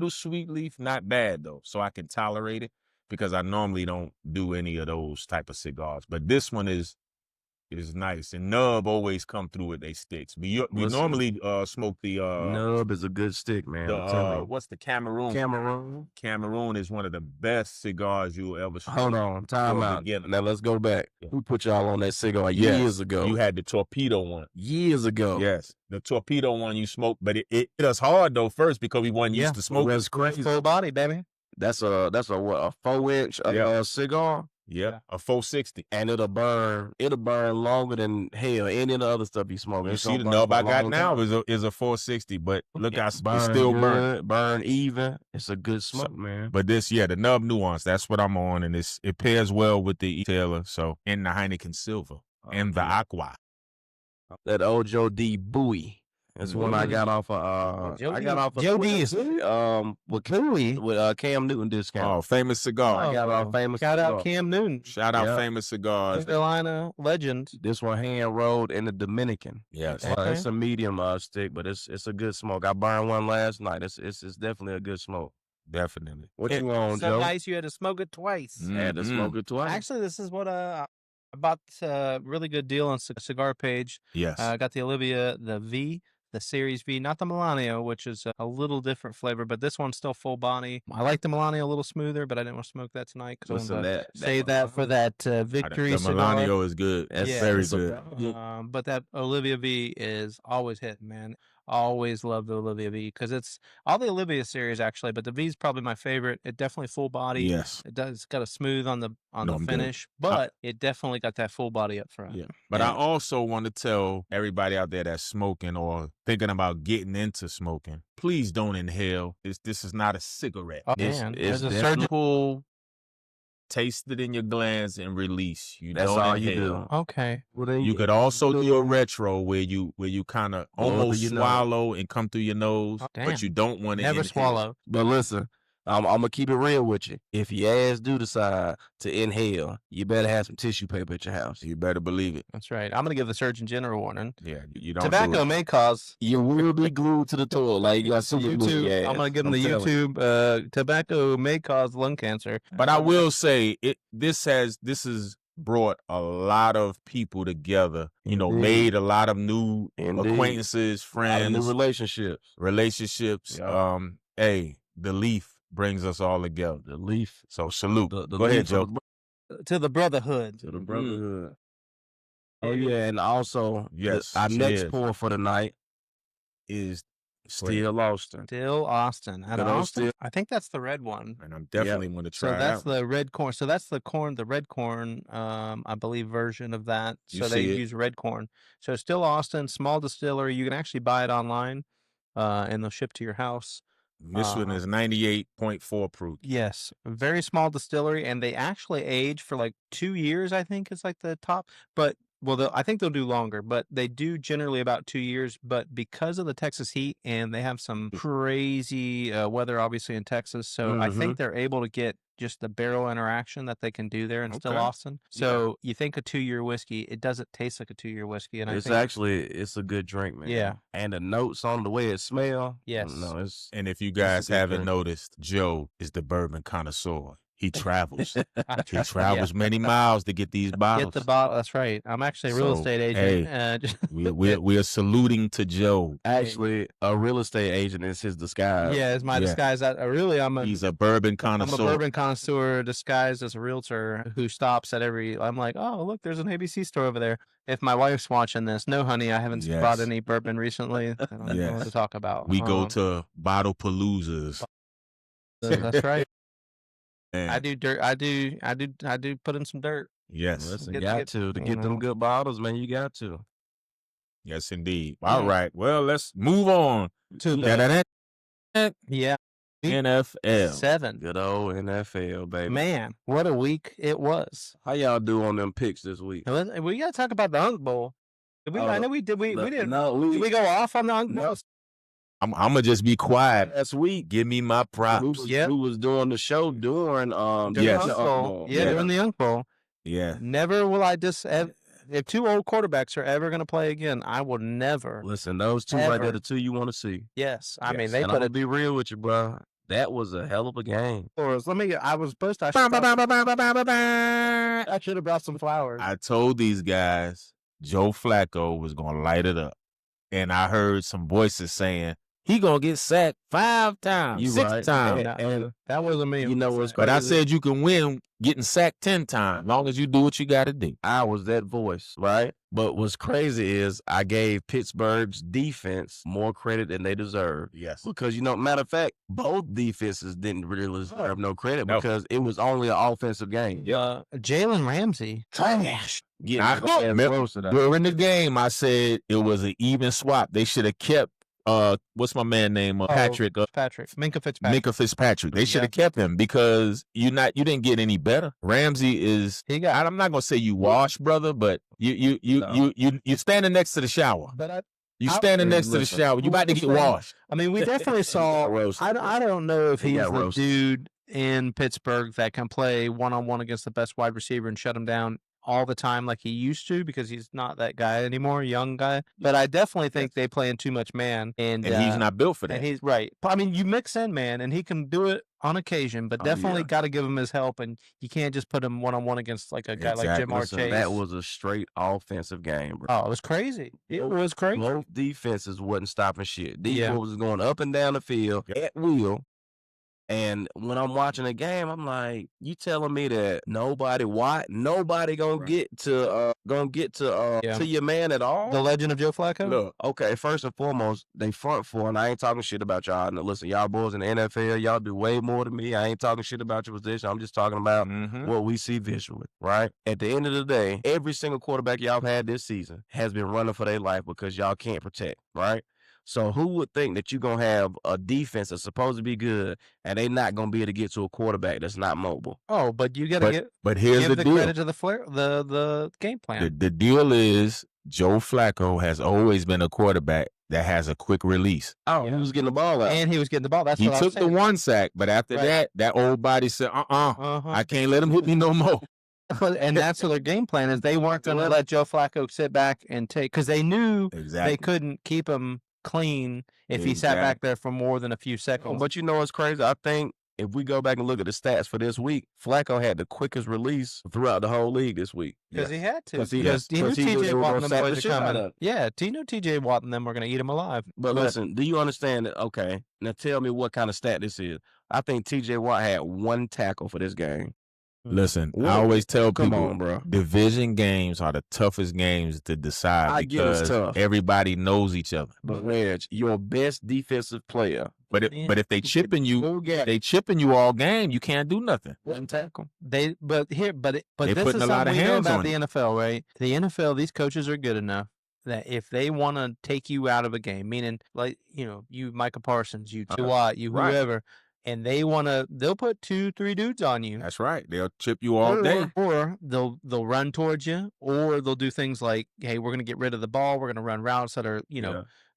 sweet leaf, not bad though, so I can tolerate it because I normally don't do any of those type of cigars. But this one is nice, and nub always come through with they sticks. We normally smoke the nub is a good stick, man. What's the Cameroon? Cameroon is one of the best cigars you'll ever smoke. Hold on, time out. Now let's go back. Who put y'all on that cigar years ago? You had the torpedo one years ago. Yes, the torpedo one you smoked, but it hit us hard though first because we wasn't used to smoking. That's crazy. Full body, baby. That's a what, a 4-inch cigar. Yeah, a 460, and it'll burn longer than hell any of the other stuff you smoking. You see the nub I got now is a 460, but look, it's still burn even. It's a good smoke, man. But the nub nuance, that's what I'm on, and it pairs well with the Taylor, so in the Heineken Silver and the Aqua. That Ojo D Bowie. That's one I got off of Joe D with Cam Newton discount. Oh, Famous Cigar. I got off Famous Shout Cigar. out Cam Newton. Shout out Famous Cigars. North Carolina legend. This one hand rolled in the Dominican. Yes. It's a medium stick, but it's a good smoke. I burned one last night. It's definitely a good smoke. Definitely. What you on, so Joe? nice you had to smoke it twice. Had to smoke it twice. Actually, this is what I bought a really good deal on Cigar Page. Yes. Got the Olivia, the V, the Series V, not the Milano, which is a little different flavor, but this one's still full body. I like the Milano a little smoother, but I didn't want to smoke that tonight because I wanted to save that for that victory cigar. The Milano is good. That's very good. But that Olivia V is always hitting, man. Always love the Olivia V because it's all the Olivia series actually, but the V is probably my favorite. It definitely full body. Yes, it's got a smooth on the finish, but it definitely got that full body up front. Yeah, but I also want to tell everybody out there that's smoking or thinking about getting into smoking, please don't inhale. This is not a cigarette. Oh, it's a surgical. Taste it in your glands and release. That's all you do. Okay. Well, you could also do a retro where you kind of almost swallow and come through your nose, but you don't want to never swallow. But listen, I'm gonna keep it real with you. If your ass do decide to inhale, you better have some tissue paper at your house. You better believe it. That's right. I'm gonna give the Surgeon General warning. Yeah, you don't. Tobacco may cause you will be glued to the toilet. Like you got some YouTube. I'm gonna give them the YouTube. Tobacco may cause lung cancer. But I will say this has brought a lot of people together. You know, made a lot of new acquaintances, friends, new relationships. Yeah. Hey, the leaf brings us all together. The leaf. So salute. Go ahead, Joe. To the brotherhood. To the brotherhood. Oh yeah, and also our next pour for the night is Still Austin. Still Austin. I think that's the red one. And I'm definitely going to try it. So that's the red corn. So that's the red corn, I believe, version of that. So they use red corn. So Still Austin, small distillery. You can actually buy it online, and they'll ship to your house. This one is 98.4 proof. Yes. Very small distillery, and they actually age for like 2 years, I think is like the top. But I think they'll do longer, but they do generally about 2 years. But because of the Texas heat, and they have some crazy weather, obviously, in Texas, so I think they're able to get just the barrel interaction that they can do there in Still Austin. So you think a 2-year whiskey, it doesn't taste like a 2-year whiskey. And it's a good drink, man. Yeah. And the notes on the way it smells. Yes. No, and if you guys haven't noticed, Joe is the bourbon connoisseur. He travels. He travels many miles to get these bottles. Get the bottle. That's right. I'm actually a real estate agent. Hey, we are saluting to Joe. Actually, a real estate agent is his disguise. Yeah, it's my disguise. He's a bourbon connoisseur. I'm a bourbon connoisseur disguised as a realtor who stops at I'm like, oh, look, there's an ABC store over there. If my wife's watching this, no, honey, I haven't bought any bourbon recently. I don't know what to talk about. We go to bottle paloozas. That's right. Man. I do dirt. I do put in some dirt. Yes. Listen, to get them good bottles, man. You got to. Yes, indeed. All right. Well, let's move on to the NFL. 7. Good old NFL, baby. Man, what a week it was. How y'all do on them picks this week? We got to talk about the Unk Bowl. I know we did. We didn't. No, did we go off on the Unk Bowl? I'm gonna just be quiet. Last week, give me my props. Who was doing the show during the Unk Bowl? During the Unk Bowl. Yeah. Never will I if 2 old quarterbacks are ever going to play again, I will never. Listen, those two right there, the 2 you want to see. Yes, I mean they. I'm be real with you, bro. That was a hell of a game. I should have brought some flowers. I told these guys Joe Flacco was gonna light it up, and I heard some voices saying, he gonna get sacked 5 times, 6 times. And that wasn't me. You know what's crazy? But I said you can win getting sacked 10 times, as long as you do what you got to do. I was that voice, right? But what's crazy is I gave Pittsburgh's defense more credit than they deserve. Yes. Because, matter of fact, both defenses didn't really deserve no credit because it was only an offensive game. Jalen Ramsey. Trash. During the game, I said it was an even swap. They should have kept what's my man name? Patrick. Minka Fitzpatrick. They should have kept him because you didn't get any better. Ramsey is. I'm not gonna say you wash, brother, but you standing next to the shower. But you standing next to the shower. You about to get washed. I mean, we definitely saw. I don't know if he's the dude in Pittsburgh that can play one-on-one against the best wide receiver and shut him down all the time like he used to, because he's not that guy anymore, young guy. But I definitely think they play in too much man. And he's not built for that. And he's right. I mean, you mix in man, and he can do it on occasion, but definitely got to give him his help, and you can't just put him one-on-one against like a guy like Jamar Chase. That was a straight offensive game, bro. Oh, it was crazy. It was crazy. Both defenses wasn't stopping shit. Defense was going up and down the field at will. And when I'm watching a game, I'm like, you telling me that nobody gonna get to your man at all? The legend of Joe Flacco? Look, okay, first and foremost, they front four, and I ain't talking shit about y'all. Now, listen, y'all boys in the NFL, y'all do way more than me. I ain't talking shit about your position. I'm just talking about what we see visually, right? At the end of the day, every single quarterback y'all had this season has been running for their life because y'all can't protect, right? So who would think that you're going to have a defense that's supposed to be good and they not going to be able to get to a quarterback that's not mobile? Oh, but you got to here's give the deal. Credit to the game plan. The deal is Joe Flacco has always been a quarterback that has a quick release. Oh, he was getting the ball out. And he was getting the ball. That's he what took the one sack, but after that old body said, I can't let him hit me no more. And that's what their game plan is. They weren't going to let Joe Flacco sit back and take, because they knew they couldn't keep him clean if he sat back there for more than a few seconds. But you know what's crazy? I think if we go back and look at the stats for this week, Flacco had the quickest release throughout the whole league this week. Because he had to. Because he knew T.J. Watt and them were coming. Yeah, he knew T.J. Watt and them were going to eat him alive. But listen, do you understand that? Okay, now tell me what kind of stat this is. I think T.J. Watt had 1 tackle for this game. Listen, I always tell people, bro, division games are the toughest games to decide because everybody knows each other. But Reg, your best defensive player. But if they chipping you, all game, you can't do nothing. 1 tackle. But this is putting a lot of something we know hands about on the NFL, right? The NFL, these coaches are good enough that if they want to take you out of a game, meaning like you Micah Parsons, you Watt, you whoever. And they'll put 2-3 dudes on you. That's right. They'll chip you all day. Or they'll run towards you, or they'll do things like, hey, we're going to get rid of the ball. We're going to run routes that are,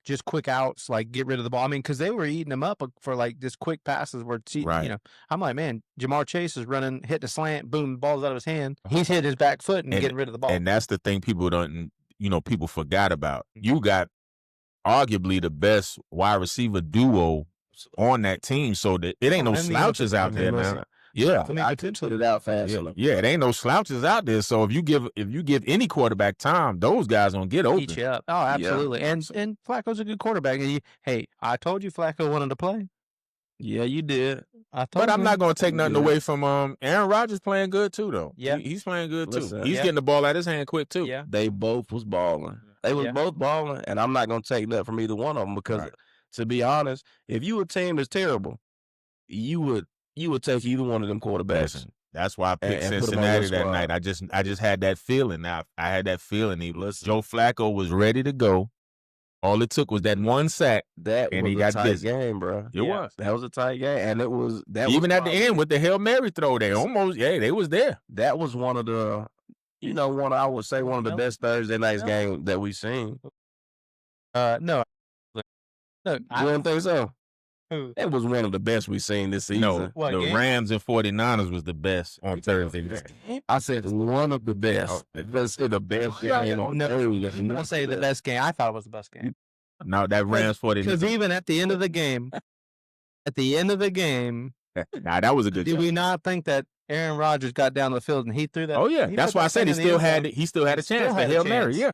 just quick outs, like get rid of the ball. I mean, because they were eating them up for like just quick passes where, I'm like, man, Jamar Chase is running, hitting a slant, boom, the ball's out of his hand. He's hit his back foot and getting rid of the ball. And that's the thing people people forgot about. You got arguably the best wide receiver duo on that team, so that it ain't no slouches out there now. Yeah, I could put it out fast. Yeah, it ain't no slouches out there. So if you give any quarterback time, those guys gonna get open. Eat you up. Oh, absolutely. Yeah. And Flacco's a good quarterback. And I told you Flacco wanted to play. Yeah, you did. But I'm not gonna take nothing away from Aaron Rodgers playing good too, though. Yeah, he's playing good too. He's getting the ball out his hand quick too. Yeah, they both was balling. They was both balling, and I'm not gonna take that from either one of them because. Right. To be honest, if you a team that's terrible, you would take either one of them quarterbacks. Listen, that's why I picked Cincinnati that night. I just had that feeling. Now I had that feeling. Joe Flacco was ready to go. All it took was that 1 sack. And he got a tight game, bro. It was. That was a tight game, and it was that. Even at the end with the Hail Mary throw, they almost they was there. That was one of the, I would say one of the best Thursday night games that we've seen. No. You don't think so? That was one of the best we've seen this season. No, the Rams and 49ers was the best on Thursday. I said one of the best. Let's say the best game on Thursday. I'll say the best game. I thought it was the best game. No, that Rams 49ers. Because even at the end of the game, nah, that was a good. Did we not think that Aaron Rodgers got down the field and he threw that? Oh yeah, that's why I said he still had a chance. The Hail Mary, yeah.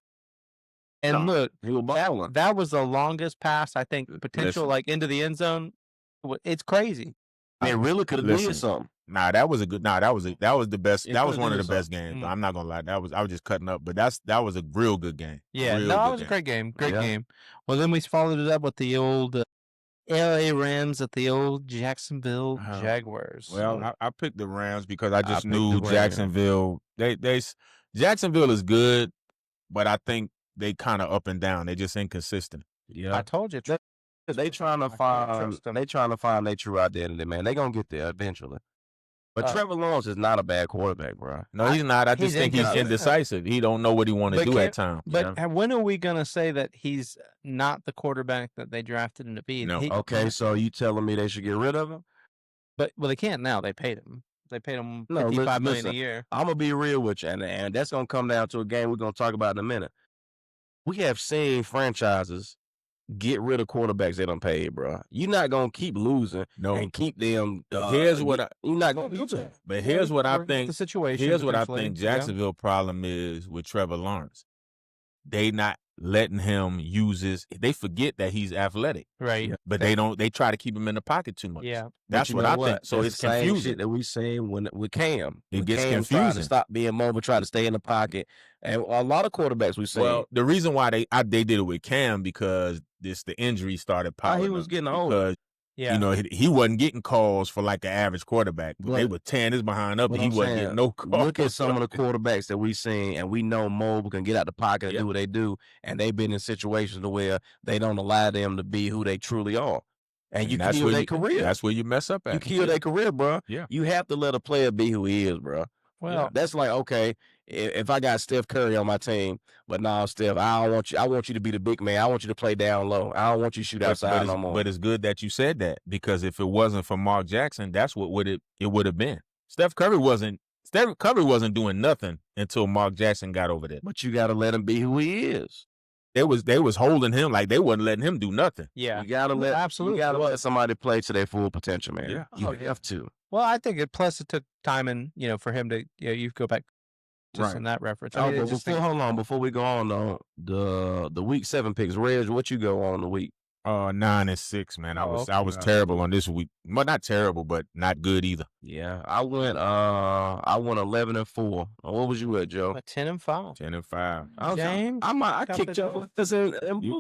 And look, that was the longest pass, I think, potential, like into the end zone. It's crazy. It really could have been something. Nah, that was a good. Nah, that was the best. That was one of the best games. I'm not gonna lie. I was just cutting up, but that was a real good game. Yeah, that was a great game. Great game. Well, then we followed it up with the old LA Rams at the old Jacksonville Jaguars. Well, I picked the Rams because I just knew Jacksonville. Jacksonville is good, but I think they kind of up and down. They just inconsistent. Yeah, I told you. They trying to find their true identity, man. They gonna get there eventually. But Trevor Lawrence is not a bad quarterback, bro. No, he's not. I just think he's indecisive. He don't know what he want to do at times. But when are we gonna say that he's not the quarterback that they drafted him to be? No. Okay, so you telling me they should get rid of him? But they can't now. They paid him. They paid him $55 million a year. I'm gonna be real with you, and that's gonna come down to a game we're gonna talk about in a minute. We have seen franchises get rid of quarterbacks they done paid, bro. You're not gonna keep losing and keep them. Here's what you're not gonna do that. But here's what I think. The situation. Here's what I think Jacksonville problem is with Trevor Lawrence. They not letting him use his. They forget that he's athletic, right? But they don't. They try to keep him in the pocket too much. Yeah, that's what I think. So it's confusing. Shit that we saying with Cam. It gets Cam confusing. Trying to stop being mobile, try to stay in the pocket, and a lot of quarterbacks we say. Well, the reason why they did it with Cam because the injury started piling. He was getting older. You know, he wasn't getting calls for like an average quarterback. But they were tearing his behind up, and he wasn't getting no calls. Look at some of the quarterbacks that we seen, and we know mobile can get out the pocket and do what they do, and they've been in situations where they don't allow them to be who they truly are. And you kill their career. That's where you mess up at. You kill their career, bro. Yeah. You have to let a player be who he is, bro. Well, that's like, okay, if I got Steph Curry on my team, but no, Steph, I don't want you. I want you to be the big man. I want you to play down low. I don't want you to shoot outside no more. But it's good that you said that because if it wasn't for Mark Jackson, that's what it would have been. Steph Curry wasn't doing nothing until Mark Jackson got over there. But you got to let him be who he is. They was holding him like they wasn't letting him do nothing. Yeah, you gotta let absolutely. You gotta let somebody play to their full potential, man. Yeah, you have to. Well, I think plus it took time and for him to you go back just in that reference. I mean, hold on, before we go on though, the week 7 picks, Reg, what you go on the week? 9-6, man. I was terrible on this week. Well, not terrible, but not good either. Yeah, I went 11-4. What was you at, Joe? 10-5. 10-5. James, I kicked you.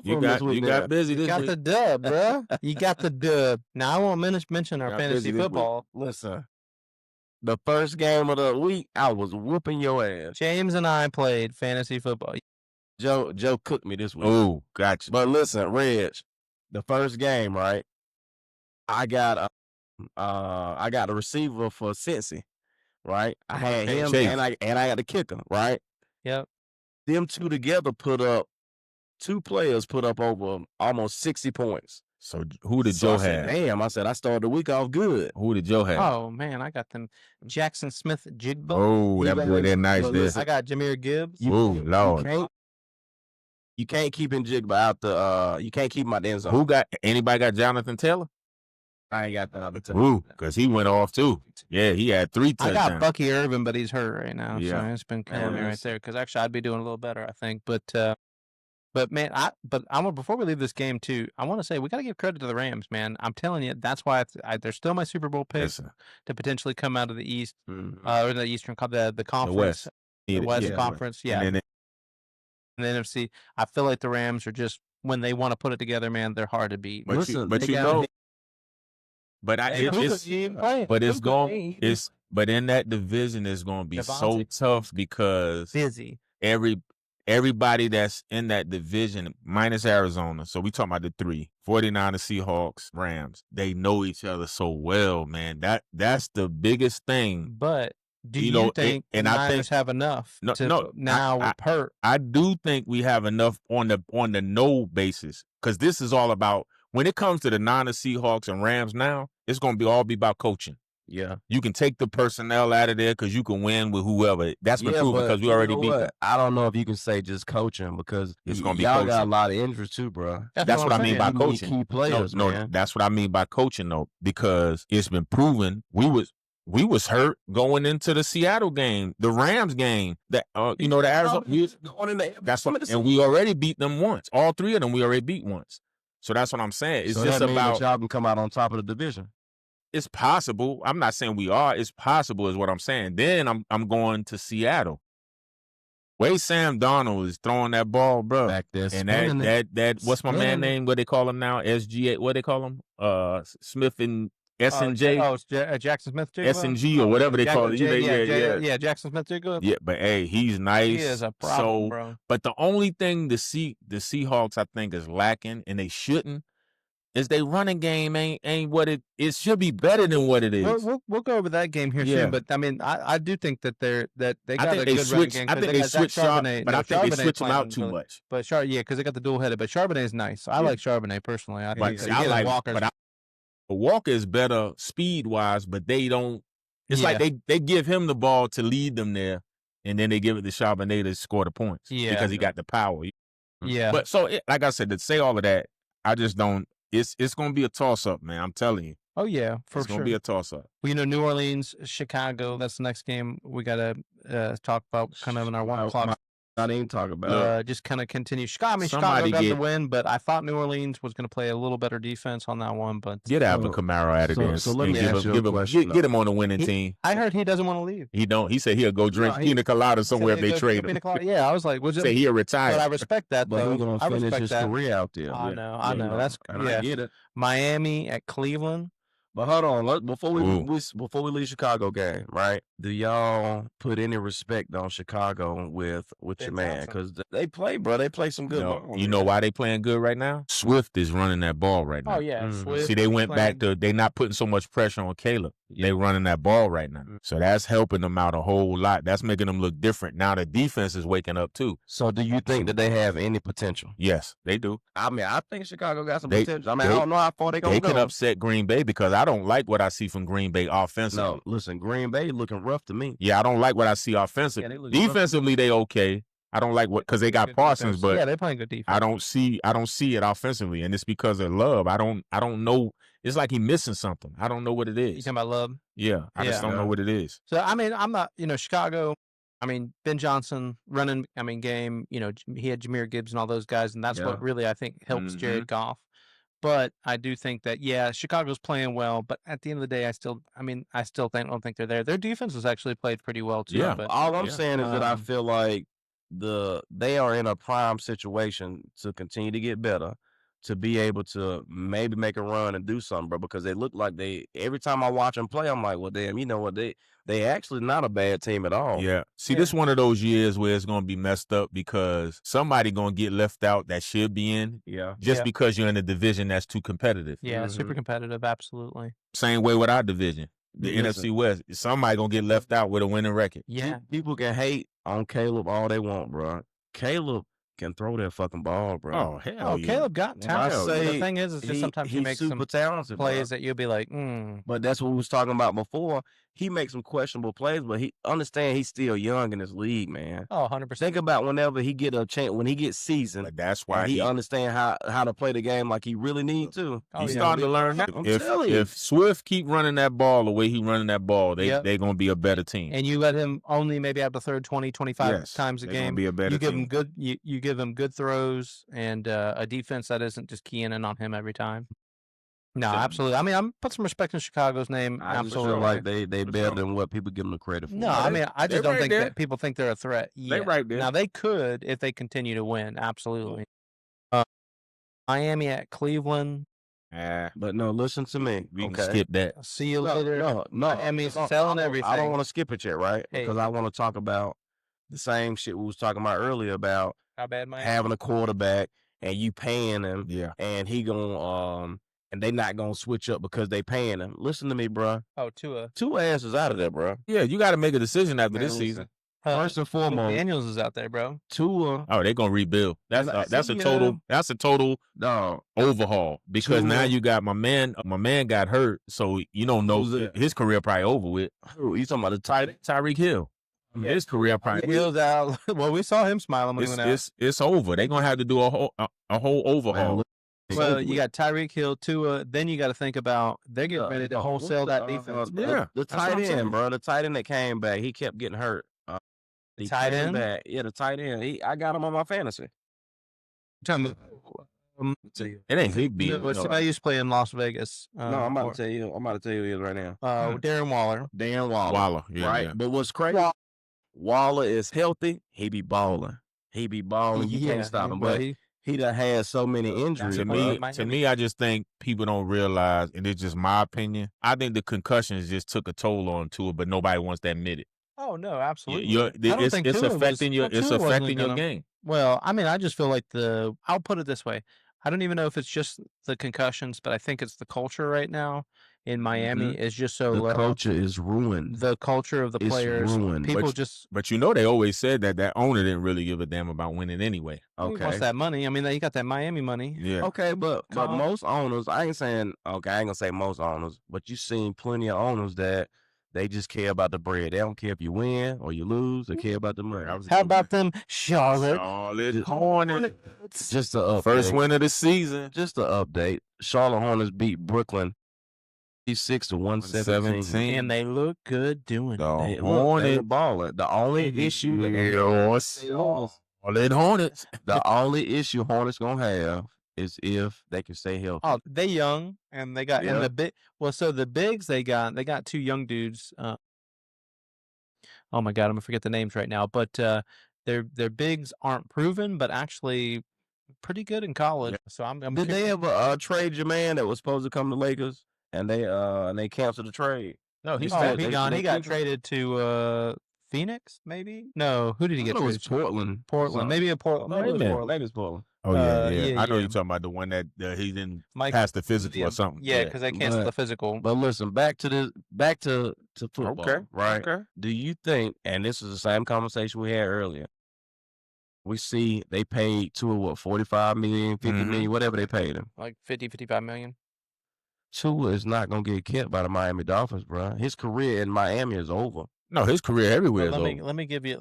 You got busy this week. You got the dub, bro. You got the dub. Now I won't mention our fantasy football. Listen, the first game of the week, I was whooping your ass. James and I played fantasy football. Joe cooked me this week. Oh, gotcha. But listen, Reg. The first game, right? I got a receiver for Cincy, right? I had him and I got the kicker, right? Yep. Them two together two players put up over almost 60 points. So who did Joe have? Damn, I said I started the week off good. Who did Joe have? Oh man, I got them Jackson Smith Jigba. Oh, that boy, they're nice. I got Jahmyr Gibbs. Oh Lord. You can't keep in Jigba out you can't keep him out the end zone. Anybody got Jonathan Taylor? I ain't got that other time. Ooh, because he went off too. Yeah, he had 3 touchdowns. I got Bucky Irvin, but he's hurt right now. Yeah. So it's been killing me right there. Because actually I'd be doing a little better, I think. But man, before we leave this game too, I want to say we got to give credit to the Rams, man. I'm telling you, that's why they're still my Super Bowl pick to potentially come out of the East, or the Eastern, the conference, the West Conference, And the NFC, I feel like the Rams are just when they want to put it together, man, they're hard to beat. But in that division it's going to be so tough because everybody that's in that division minus Arizona. So we talking about the 3, 49ers, Seahawks, Rams. They know each other so well, man. That's the biggest thing. But do you think the Niners have enough with Hurt? I do think we have enough on the no basis because this is all about when it comes to the Niners, Seahawks, and Rams now, it's going to all be about coaching. Yeah. You can take the personnel out of there because you can win with whoever. That's been proven because we already beat them. I don't know if you can say just coaching because it's going to be y'all coaching. Got a lot of injuries too, bro. That's what I mean by coaching. Key players, man. That's what I mean by coaching, though, because it's been proven we was hurt going into the Seattle game, the Rams game, the Arizona. And we already beat them once. All 3 of them we already beat once. So that's what I'm saying. It's just about y'all can come out on top of the division. It's possible. I'm not saying we are. It's possible is what I'm saying. Then I'm going to Seattle. Way Sam Darnold is throwing that ball, bro. Back there, and that what's my man name? What they call him now? SGA. What they call him? Smith and S&J. Jackson Smith Jigba? S&G or whatever they call it. Yeah, Jackson Smith Jigba. Yeah, but hey, he's nice. He is a problem, bro. But the only thing the Seahawks I think is lacking, and they shouldn't, is they running game ain't what it should be better than what it is. We'll go over that game here soon, but I mean I do think that they got a good running game. I think they switched Charbonnet, but I think they switched him out too much. But because they got the dual headed. But Charbonnet's nice. I like Charbonnet personally. I like Walker. Walker is better speed wise, but they don't. It's like they give him the ball to lead them there, and then they give it to Charbonnet to score the points because he got the power. Yeah. But like I said, to say all of that, I just don't. It's going to be a toss up, man. I'm telling you. Oh yeah, for sure. It's going to be a toss up. Well, New Orleans, Chicago. That's the next game we got to talk about, kind of in our 1 o'clock. Not even talk about just kind of continue. Chicago got the win, but I thought New Orleans was going to play a little better defense on that one. But get Alvin Kamara out of there. So let me ask you a question. Get him on the winning team. I heard he doesn't want to leave. He don't. He said he'll go drink pina colada somewhere if they trade him. Yeah, I was like, say he'll retire. But I respect that. But he's going to finish his career out there. I know. That's I get it. Miami at Cleveland. But hold on, before we leave Chicago game, right? Do y'all put any respect on Chicago with your man? Because they play, bro. They play some good ball. You know why they playing good right now? Swift is running that ball right now. Oh yeah, Swift. See, they went back to they not putting so much pressure on Caleb. Yeah. They running that ball right now, so that's helping them out a whole lot. That's making them look different. Now the defense is waking up too. So do you think that they have any potential? Yes, they do. I mean, I think Chicago got some potential. I mean, I don't know how far they gonna go. They can upset Green Bay because I don't like what I see from Green Bay offensively. No, listen, Green Bay looking rough to me. Yeah, I don't like what I see offensively. Yeah, defensively, they okay. I don't like what because they got Parsons, but yeah, they're playing good defense. I don't see it offensively, and it's because of Love. I don't know. It's like he's missing something. I don't know what it is. You talking about Love? Yeah, I just don't know what it is. So I mean, I'm not. Chicago. I mean, Ben Johnson running. I mean, game. He had Jahmyr Gibbs and all those guys, and that's what really I think helps Jared Goff. But I do think that Chicago's playing well. But at the end of the day, I still don't think they're there. Their defense has actually played pretty well too. Yeah. But all I'm saying is that I feel like they are in a prime situation to continue to get better, to be able to maybe make a run and do something, bro. Because they look like every time I watch them play, I'm like, well, damn, you know what? They actually not a bad team at all. Yeah. See, this one of those years where it's going to be messed up because somebody going to get left out that should be in. Yeah. Just because you're in a division that's too competitive. Yeah, super competitive. Absolutely. Same way with our division. The NFC West. Somebody going to get left out with a winning record. Yeah. People can hate on Caleb all they want, bro. Caleb can throw that fucking ball, bro. Oh, hell yeah. Caleb got talent. The thing is just sometimes he makes super talented plays that you'll be like, But that's what we was talking about before. He makes some questionable plays, but he understand he's still young in this league, man. Oh, 100%. Think about whenever he get a chance, when he gets seasoned. But that's why he understand how to play the game like he really need to. He's starting to learn that. If Swift keep running that ball the way he running that ball, they're going to be a better team. And you let him only maybe have the third 20, 25 times a game. Be a better team. You give him good throws and a defense that isn't just keying in on him every time. No, absolutely. I mean, I'm put some respect in Chicago's name. I absolutely feel like they better than what people give them the credit for. No, I mean, I just don't think that people think they're a threat. They're right there. Now they could if they continue to win. Absolutely. Miami at Cleveland. But no, listen to me. We can skip that. See you later. No. Miami's selling everything. I don't want to skip it yet, right? Because I want to talk about the same shit we was talking about earlier about how bad Miami having a quarterback and you paying him, and he gonna and they not gonna switch up because they paying him. Listen to me, bro. Oh, Tua ass is out of there, bro. Yeah, you got to make a decision after this season. First and foremost, Daniels is out there, bro. Tua. Oh, they gonna rebuild. That's a total overhaul because now you got my man got hurt, so you don't know his career probably over with. Who you talking about? The Tyreek Hill. His career probably Hill's out. Well, we saw him smiling when he went out. It's over. They're gonna have to do a whole overhaul. Man, well, you got Tyreek Hill, Tua. Then you got to think about they're getting ready to wholesale that defense. The tight end, bro. The tight end that came back, he kept getting hurt. The tight end? Back. Yeah, the tight end. I got him on my fantasy. It ain't big beat. I used to play in Las Vegas. No, I'm about to tell you. I'm about to tell you who he is right now. Darren Waller. Waller. Yeah, right. Yeah. But what's crazy? Waller is healthy. He be balling. You can't stop him. But he done had so many injuries. To me, I just think people don't realize, and it's just my opinion. I think the concussions just took a toll on Tua, but nobody wants to admit it. Oh no, absolutely. It's affecting your game. Well, I mean, I just feel like I'll put it this way. I don't even know if it's just the concussions, but I think it's the culture right now in Miami is just so low. The culture is ruined. The culture of the players. Ruined. People But they always said that owner didn't really give a damn about winning anyway. Okay. What's that money? I mean, you got that Miami money. Yeah. Okay, but most owners, I ain't gonna say most owners, but you seen plenty of owners that They just care about the bread. They don't care if you win or you lose. They care about the money. How about them Charlotte Hornets? Just the first win of the season. Just the update. Charlotte Hornets beat Brooklyn 86 to 117. And they look good doing it. They balling. The only issue Charlotte Hornets. The only issue Hornets gonna have is if they can stay healthy. Oh, they young and they got and the big. Well, so the bigs they got two young dudes. Oh my God, I'm gonna forget the names right now. But their bigs aren't proven, but actually pretty good in college. Yeah. So I'm Did they ever trade your man that was supposed to come to Lakers and they canceled the trade? No, he got traded to Phoenix, maybe? No, who did he get traded? It was Portland. Portland. Maybe a Portland. Maybe it's Portland. Oh yeah. I know you're talking about the one that he didn't pass the physical or something. Yeah, because they canceled the physical. But listen, back to football. Okay. Right. Okay. Do you think? And this is the same conversation we had earlier. We see they paid Tua, $45 million, $50 million, whatever they paid him. Like 50, 55 million. Tua is not gonna get kept by the Miami Dolphins, bro. His career in Miami is over. No, his career everywhere is over. Let me give you.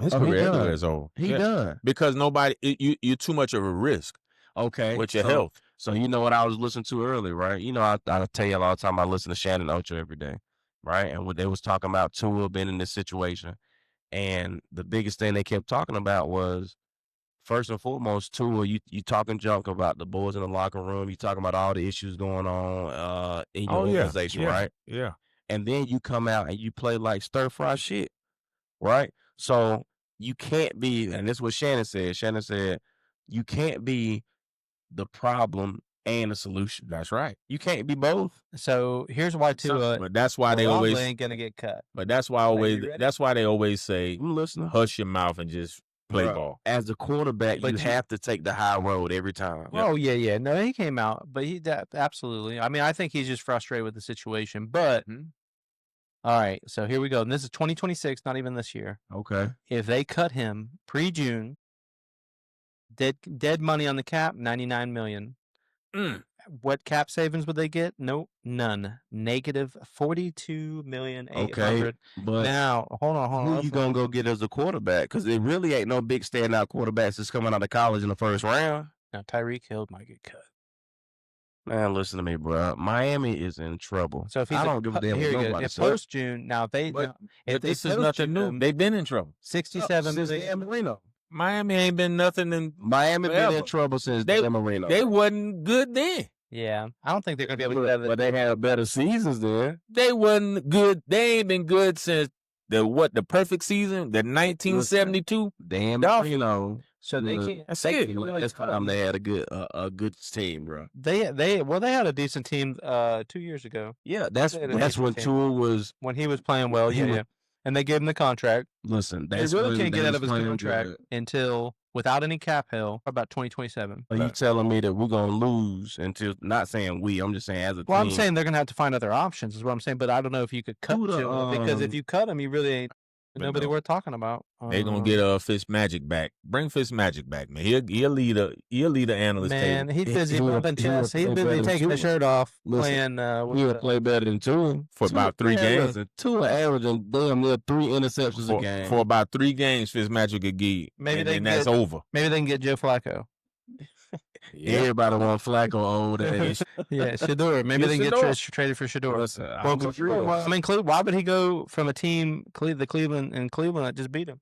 His career everywhere is over. He done because you're too much of a risk. Okay, with your health. So you know what I was listening to earlier, right? You know, I tell you all the time I listen to Shannon Ocho every day, right? And what they was talking about Tua being in this situation, and the biggest thing they kept talking about was, first and foremost, Tua, you talking junk about the boys in the locker room. You talking about all the issues going on in your organization, right? Yeah. And then you come out and you play like stir-fry shit, right? So you can't be, and this is what Shannon said. Shannon said, you can't be the problem and the solution. That's right. You can't be both. So here's why Tua. But that's why they always ain't gonna get cut. But that's why they always say, listen, hush your mouth and just play ball. As a quarterback, you have to take the high road every time. Oh yeah. No, he came out, but absolutely. I mean, I think he's just frustrated with the situation. But all right, so here we go. And this is 2026, not even this year. Okay. If they cut him pre-June, dead money on the cap, $99 million. What cap savings would they get? Nope, none. Negative $42,800,000. Okay, but now hold on. Who you gonna go get as a quarterback? Because it really ain't no big standout quarterbacks that's coming out of college in the first round. Now Tyreek Hill might get cut. Man, listen to me, bro. Miami is in trouble. So if I don't give a damn what nobody says. Post June, now if this is nothing new. They've been in trouble. 67 since Dan Marino. Miami ain't been nothing in Miami been in trouble since Dan Marino. They wasn't good then. Yeah, I don't think they're gonna be able to do that. But they had better seasons then. They wasn't good. They ain't been good since the perfect season, the 1972. Dan Marino. So they can't. That's time they had a good team, bro. They had a decent team 2 years ago. Yeah, that's when Tua was when he was playing well. Yeah. And they gave him the contract. Listen, they really can't get out of his contract until without any cap hell about 2027. Are you telling me that we're gonna lose until? Not saying we. I'm just saying as a team. Well, I'm saying they're gonna have to find other options. Is what I'm saying. But I don't know if you could cut Tua because if you cut him, you really ain't. Nobody worth talking about. They gonna get Fitzmagic back. Bring Fitzmagic back, man. He'll lead the analyst. Man, he's busy bumping chest. He's busy taking the shirt off, playing. He'll play better than Tua for about 3 games. Tua averaging damn near 3 interceptions a game for about 3 games. Fitzmagic could get. Maybe that's over. Maybe they can get Joe Flacco. Everybody want Flacco old age. Yeah, Shador. Maybe they can get traded for Shador. Why would he go from a team, the Cleveland that just beat him?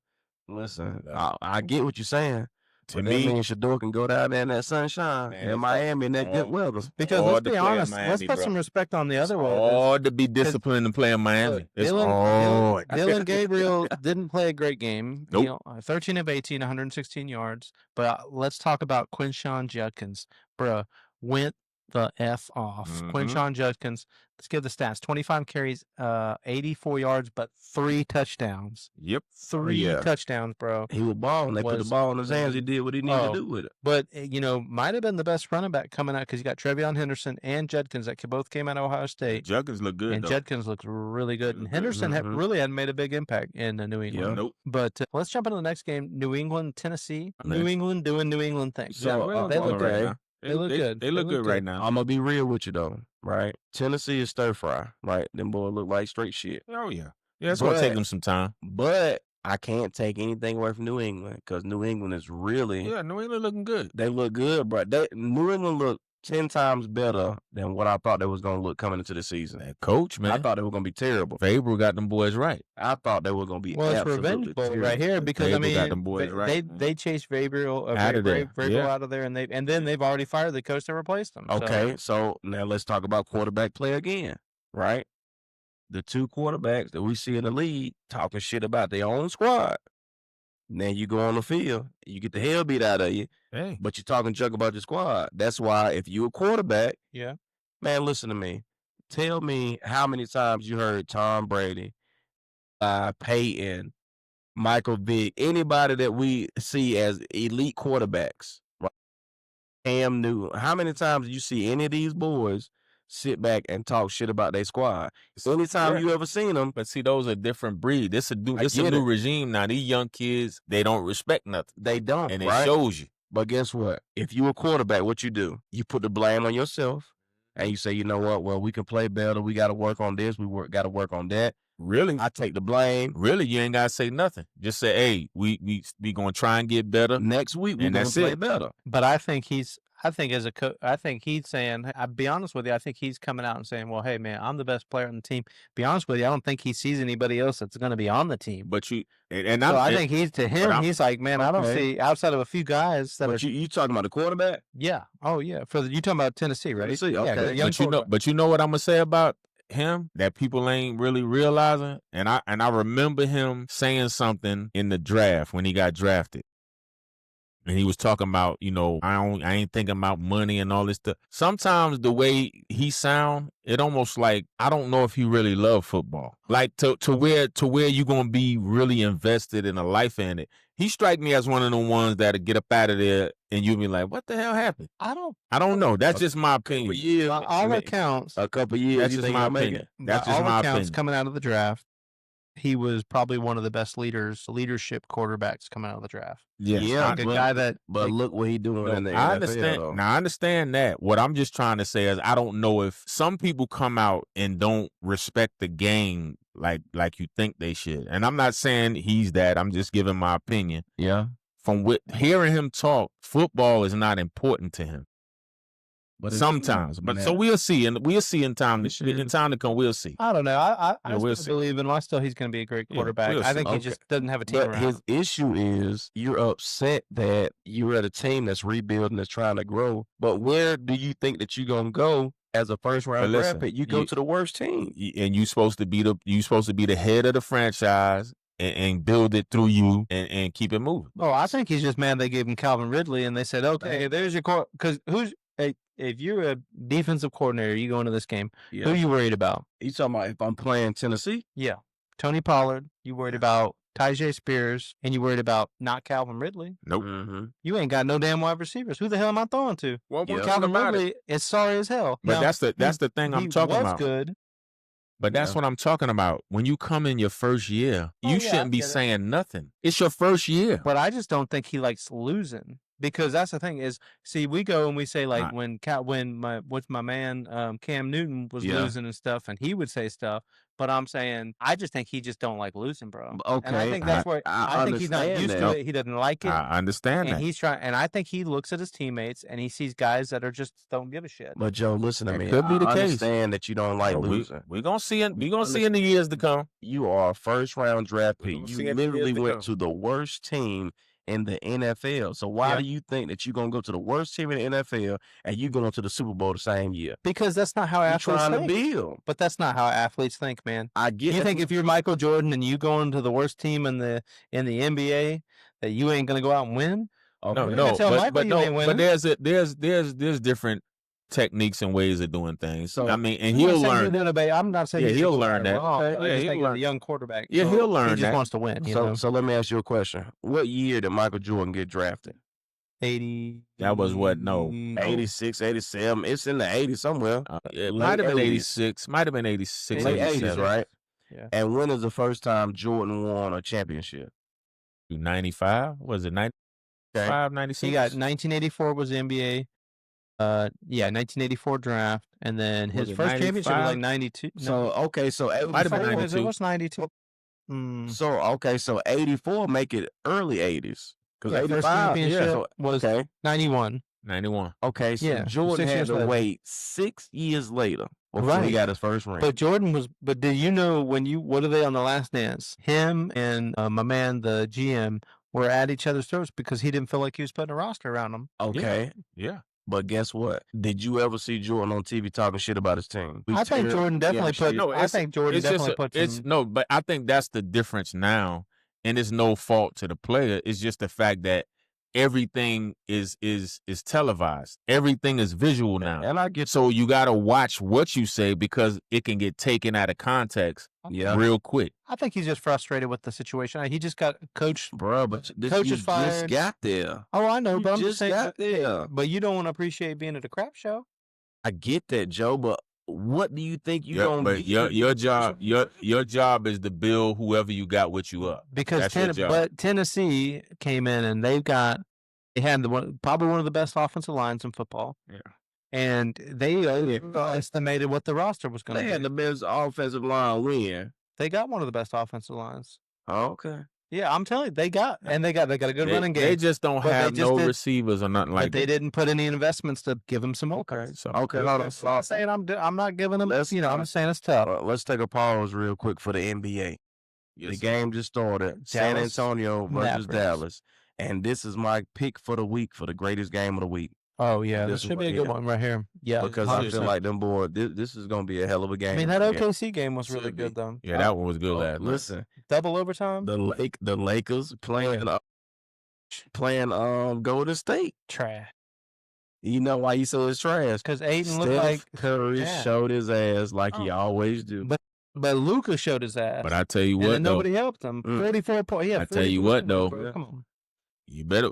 Listen, I get what you're saying. To me, Shador can go down there in that sunshine in Miami in that good weather. Because let's be honest, let's put some respect on the other way. Hard to be disciplined and play in Miami. Dylan Gabriel didn't play a great game. Nope. 13 of 18, 116 yards. But let's talk about Quinshon Judkins. Bruh, went the F off. Quinshon Judkins, let's give the stats. 25 carries, 84 yards, but 3 touchdowns. Yep. 3 touchdowns, bro. He was balling. They put the ball in his hands. He did what he needed to do with it. But, might have been the best running back coming out because you got Trevion Henderson and Judkins that both came out of Ohio State. Judkins looked good, and Judkins looked really good. And Henderson really hadn't made a big impact in New England. Yeah. Nope. But let's jump into the next game. New England, Tennessee. New England doing New England things. So, they look great. They look good. They look good right now. I'm gonna be real with you though, right? Tennessee is stir fry, right? Them boys look like straight shit. Oh yeah, it's gonna take them some time. But I can't take anything away from New England because New England is really New England looking good. They look good, bro. New England look 10 times better than what I thought they was gonna look coming into the season. That coach, man, I thought they were gonna be terrible. Faber got them boys right. I thought they were gonna be it's revenge bowl right here because Faber got them boys right. They chased Vrabel out of there, out of there, and then they've already fired the coach that replaced him. Okay, so now let's talk about quarterback play again, right? The two quarterbacks that we see in the league talking shit about their own squad. Then you go on the field, you get the hell beat out of you, but you're talking junk about your squad. That's why if you a quarterback, man, listen to me. Tell me how many times you heard Tom Brady, Peyton, Michael Vick, anybody that we see as elite quarterbacks, right? Cam Newton. How many times do you see any of these boys sit back and talk shit about their squad? Anytime you ever seen them. But see, those are different breed. This a new regime now. These young kids, they don't respect nothing. They don't, and it shows you. But guess what? If you a quarterback, what you do? You put the blame on yourself, and you say, you know what? Well, we can play better. We got to work on this. Got to work on that. Really? I take the blame. Really, you ain't got to say nothing. Just say, hey, we going to try and get better. Next week, we're going to play better. But I think as a coach, I think he's saying, I'll be honest with you, I think he's coming out and saying, well, hey, man, I'm the best player on the team. Be honest with you, I don't think he sees anybody else that's going to be on the team. But you, I think he's like, man, I don't see, outside of a few guys that are. You talking about the quarterback? Yeah. Oh, yeah. You talking about Tennessee, right? Tennessee, okay. Yeah, but you know what I'm going to say about him that people ain't really realizing? And I remember him saying something in the draft when he got drafted. And he was talking about, I ain't thinking about money and all this stuff. Sometimes the way he sound, it almost like, I don't know if he really love football. Like to where you gonna be really invested in a life in it. He strike me as one of the ones that'll get up out of there and you'll be like, what the hell happened? I don't know. That's just my opinion. Yeah, all accounts. A couple years. That's just my opinion. That's just my opinion. Coming out of the draft, he was probably one of the best leadership quarterbacks coming out of the draft. Yeah, guy that. But look what he doing in the NFL. Understand. Now I understand that. What I'm just trying to say is, I don't know if some people come out and don't respect the game like you think they should. And I'm not saying he's that. I'm just giving my opinion. Yeah. From hearing him talk, football is not important to him. But sometimes, so we'll see, and we'll see in time. In time to come, we'll see. I don't know. I still believe in him. I still he's going to be a great quarterback. I think he just doesn't have a team around. His issue is you're upset that you're at a team that's rebuilding, that's trying to grow. But where do you think that you're going to go as a first round draft pick? You go to the worst team, and you're supposed to be the head of the franchise. And build it through you and keep it moving. Oh, I think he's just mad they gave him Calvin Ridley and they said, okay, there's your core. Because if you're a defensive coordinator, you go into this game, who are you worried about? You talking about if I'm playing Tennessee? Yeah. Tony Pollard, you worried about Tyjae Spears, and you worried about not Calvin Ridley? Nope. Mm-hmm. You ain't got no damn wide receivers. Who the hell am I throwing to? Well, Calvin Ridley is sorry as hell. But now, that's the thing I'm talking about. He was good. But that's what I'm talking about. When you come in your first year, you shouldn't be saying nothing. It's your first year. But I just don't think he likes losing. Because that's the thing is, see, we go and we say like when my man Cam Newton was losing and stuff, and he would say stuff. But I'm saying I just think he just don't like losing, bro. Okay, and I think that's where I think he's not used to it. He doesn't like it. I understand and that. He's trying, and I think he looks at his teammates and he sees guys that are just don't give a shit. But Joe, listen to me. Could be the case. I understand that you don't like losing. We're gonna see it. We're gonna see in the years to come. You are a first round draft pick. You literally went to the worst team in the NFL. So why do you think that you're going to go to the worst team in the NFL and you're going to the Super Bowl the same year? Because that's not how athletes think. Trying to build. But that's not how athletes think, man. I get it. You think if you're Michael Jordan and you go into the worst team in the NBA that you ain't going to go out and win? Okay. But there's different techniques and ways of doing things. So I mean, and he'll learn. I'm not saying he'll learn that. He'll learn. A young quarterback. Yeah, he'll learn. He just wants to win. So let me ask you a question. What year did Michael Jordan get drafted? 80. That was what? No, 86, 87. It's in the 80s somewhere. It might have been 86. Might have been 86. Late 80s, right? Yeah. And when is the first time Jordan won a championship? 95. Was it 95, 96? He got 1984 was the NBA. Yeah, 1984 draft, and then his it first championship was 95? like 92. So okay, so Might have been It 92. was 92. So okay, so 84 make it early 80s because Yeah, first 85 championship so, was okay. 91. 91. Okay, so Yeah, Jordan 6 had years to later. wait 6 years later before he Right. got his first ring. But Jordan was. But do you know what are they on The Last Dance? Him and my man, the GM, were at each other's throats because he didn't feel like he was putting a roster around him. Okay. Yeah. But guess what? Did you ever see Jordan on TV talking shit about his team? I think Jordan definitely put. No, I think Jordan definitely put some. No, but I think that's the difference now, and it's no fault to the player. It's just the fact that everything is televised. Everything is visual now, and I get so you got to watch what you say because it can get taken out of context. Real quick. I think he's just frustrated with the situation. He just got coached. Bro, but coach is fired. Just got there. Oh, I know, you but I'm just saying, got there. But you don't want to appreciate being at a crap show. I get that, Joe, but what do you think you're going to be? Your job is to build whoever you got with you up. Because Tennessee came in and they had probably one of the best offensive lines in football. Yeah. And they estimated what the roster was going to be. They had the best offensive line win. They got one of the best offensive lines. Oh, okay. Yeah, I'm telling you, they got a good running game. They just don't have no receivers or nothing like that. But they didn't put any investments to give them some okay. So, okay, hold on. I'm saying I'm not giving them. I'm just saying it's tough. Let's take a pause real quick for the NBA. Yes, the game just started. San Antonio versus Dallas. And this is my pick for the week for the greatest game of the week. Oh, yeah. This should be a good one right here. Yeah. Because 100%. I feel like them boys, this is going to be a hell of a game. I mean, that OKC game was really good, though. Yeah, that one was good last night. Listen. Double overtime? The Lakers playing Golden State. Trash. You know why you said it's trash? Because Aiden looked like Curry showed his ass like he always do. But Luka showed his ass. But I tell you what, and nobody helped him. 44 points. Yeah, I tell you what, though. Come on. You better.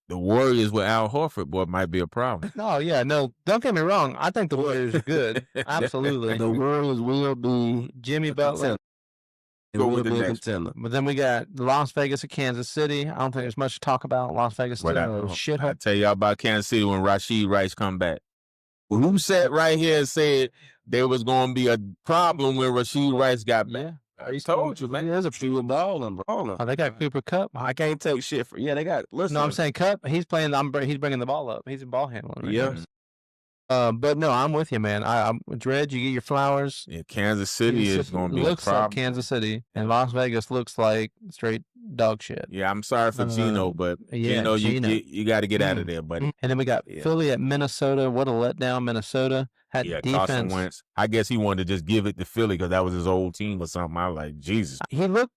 The Warriors with Al Horford, boy, might be a problem. No, yeah, no. Don't get me wrong. I think the Warriors are good. Absolutely. The Warriors will be Jimmy Butler. Go with the next. But then we got Las Vegas and Kansas City. I don't think there's much to talk about. Las Vegas I tell y'all about Kansas City when Rashid Rice come back. Who sat right here and said there was going to be a problem when Rashid Rice got back? I told you, man. There's a few balling, bro. Oh, they got Cooper Kupp. I can't take shit for. Yeah, they got. Listen, no, I'm saying Kupp. He's playing. He's bringing the ball up. He's a ball handler. Right? Yeah. But no, I'm with you, man. I'm Dredge. You get your flowers. Yeah, Kansas City is going to be a problem. Like Kansas City, and Las Vegas looks like straight dog shit. Yeah, I'm sorry for Gino, but Gino, you got to get out of there, buddy. And then we got Philly at Minnesota. What a letdown, Minnesota. Had defense. Carson Wentz. I guess he wanted to just give it to Philly because that was his old team or something. I was like, Jesus. He looked,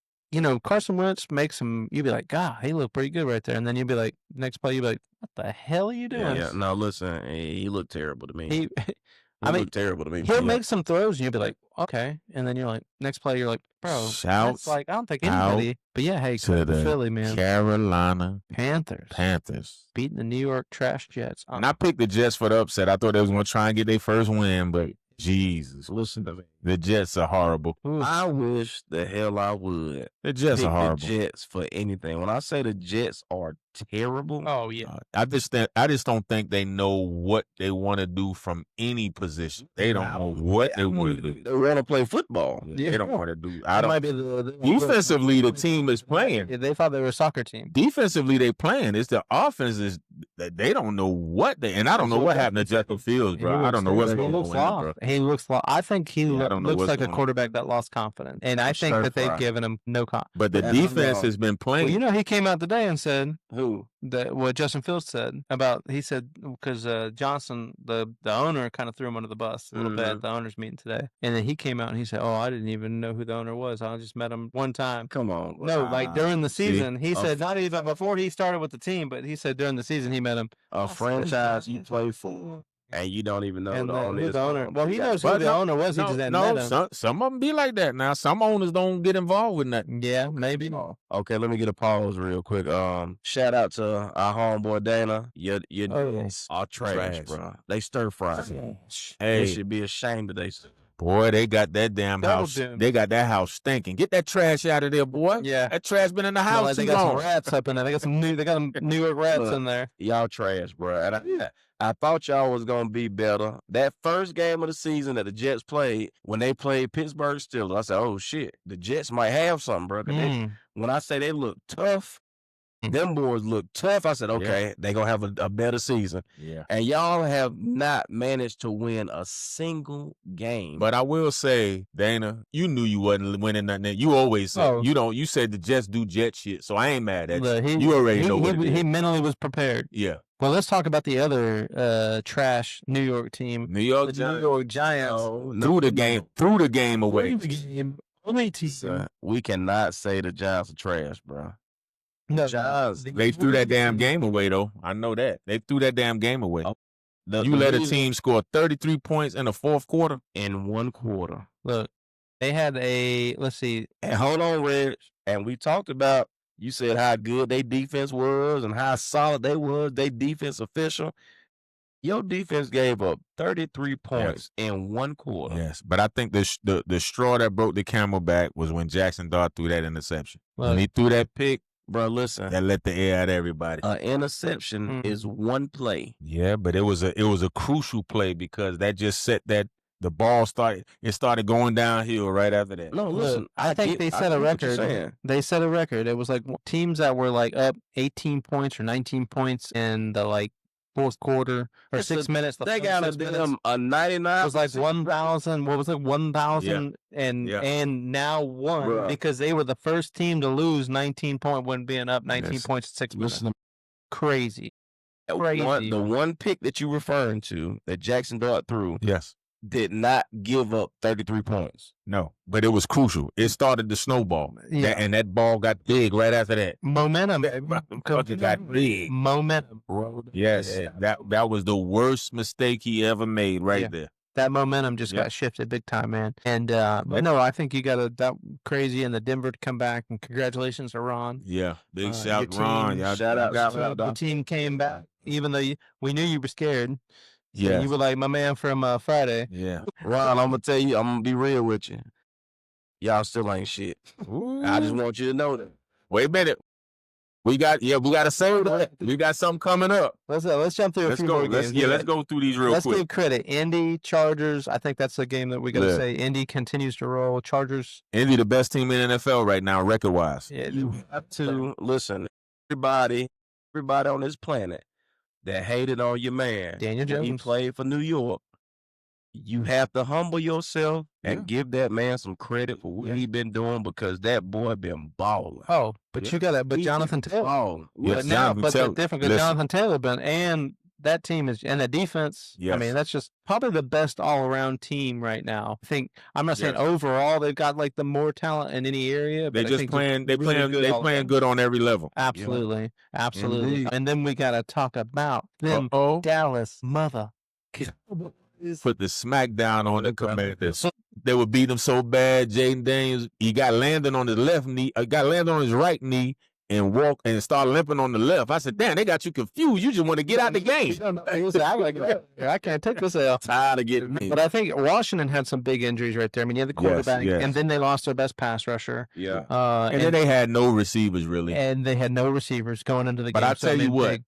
Carson Wentz makes him, you'd be like, God, he looked pretty good right there. And then you'd be like, next play, you'd be like, what the hell are you doing? Yeah. No, listen, he looked terrible to me. He looked terrible to me. He'll make some throws and you'll be like, okay. And then you're like, next play, you're like, bro, that's like, I don't think anybody. But yeah, hey, to the Philly, man. Carolina Panthers. Beating the New York Trash Jets. And I picked the Jets for the upset. I thought they was going to try and get their first win, but Jesus. Listen to me. The Jets are horrible. I wish the hell I would. The Jets are horrible. The Jets for anything. When I say the Jets are terrible. Oh, yeah. I just don't think they know what they want to do from any position. They don't know what they want to do. They want to play football. Yeah. They don't want to do. Defensively, the team is playing. Yeah, they thought they were a soccer team. Defensively, they playing. It's the offense is that they don't know what they. And I don't know what happened to Justin Fields, bro. I don't know what's going on. Bro. He looks. I think he looks like a quarterback that lost confidence, and I think that they've given him no confidence. But the defense has been playing. Well, he came out today and said who. What Justin Fields said he said because Johnson, the owner, kind of threw him under the bus a little bit at the owners meeting today, and then he came out and he said, "Oh, I didn't even know who the owner was. I just met him one time." Come on, no, like during the season, he said not even before he started with the team, but he said during the season he met him. A franchise you play for. And you don't even know who the owner is. Well, he knows who the owner was. He just hadn't met him. Some of them be like that now. Some owners don't get involved with nothing. Yeah, maybe. Okay, let me get a pause real quick. Shout out to our homeboy Dana. Your are trash, bro. They stir fry. Hey, they should be ashamed of they. Boy, they got that damn house. They got that house stinking. Get that trash out of there, boy. Yeah. That trash been in the house like too they got long. some rats up in there. They got some New York rats in there. Y'all trash, bro. And I thought y'all was going to be better. That first game of the season that the Jets played, when they played Pittsburgh Steelers, I said, oh, shit, the Jets might have something, bro. When I say they look tough, them boys look tough. I said, okay, they going to have a better season. Yeah. And y'all have not managed to win a single game. But I will say, Dana, you knew you wasn't winning nothing. You always said, you said the Jets do Jet shit, so I ain't mad at you. You already know what it is. He mentally was prepared. Yeah. Well, let's talk about the other trash New York team. New York Giants. Threw the game away. We cannot say the Giants are trash, bro. No, Giants. They threw that damn game away, though. I know that. They threw that damn game away. You let a team score 33 points in the fourth quarter? In one quarter. Look, they had let's see. And hold on, Reg. And we talked about, you said how good their defense was and how solid they was, their defense official. Your defense gave up 33 points in one quarter. Yes, but I think the straw that broke the camel back was when Jackson Dart threw that interception. When he threw that pick, bro, listen. That let the air out of everybody. An interception is one play. Yeah, but it was a crucial play because that just set that the ball started going downhill right after that. No, listen. I think they set a record. They set a record. It was like teams that were like up 18 points or 19 points in the fourth quarter or 6 minutes. They got them a 99. It was like 1,000. What was it? 1,000 and now won because they were the first team to lose 19 points when being up 19 points at 6 minutes. Crazy. The one pick that you referring to that Jackson Dart threw. Yes. Did not give up 33 points. No, but it was crucial. It started the snowball. Yeah. And that ball got big right after that. Momentum. It got big. Momentum. Yes. Yeah. That was the worst mistake he ever made there. That momentum just got shifted big time, man. And but no, I think you got that crazy in the Denver to come back. And congratulations to Ron. Yeah, big shout to Ron. Shout out. The team came back, even though we knew you were scared. Yeah, you were like my man from Friday. Yeah, Ron, I'm gonna tell you, I'm gonna be real with you. Y'all still ain't shit. Ooh. I just want you to know that. Wait a minute. We got to say that. We got something coming up. Let's jump through a few more games. Let's go through these real quick. Let's give credit. Indy, Chargers. I think that's the game that we got to say. Indy continues to roll. Chargers. Indy, the best team in the NFL right now, record wise. Yeah, you have to listen. Everybody on this planet that hated on your man, Daniel Jones. He played for New York. You have to humble yourself and give that man some credit for what he been doing because that boy been balling. Oh, but you got that. But Jonathan Taylor. Yes, different because Jonathan Taylor been and that team is and the defense. Yes. I mean, that's just probably the best all around team right now. I think I'm not saying overall they've got like the more talent in any area. But they playing good on every level. Absolutely, absolutely. And then we got to talk about them Dallas mother. Put the smackdown on the Commanders. They would beat him so bad. Jaden Daniels, he got landing on his left knee, got landing on his right knee, and walk and start limping on the left. I said, "Damn, they got you confused. You just want to get out the game." I can't take this out. Tired of getting me. But I think Washington had some big injuries right there. I mean, you had the quarterback, and then they lost their best pass rusher. Yeah, and then they had no receivers really, and they had no receivers going into the game. But I tell you what,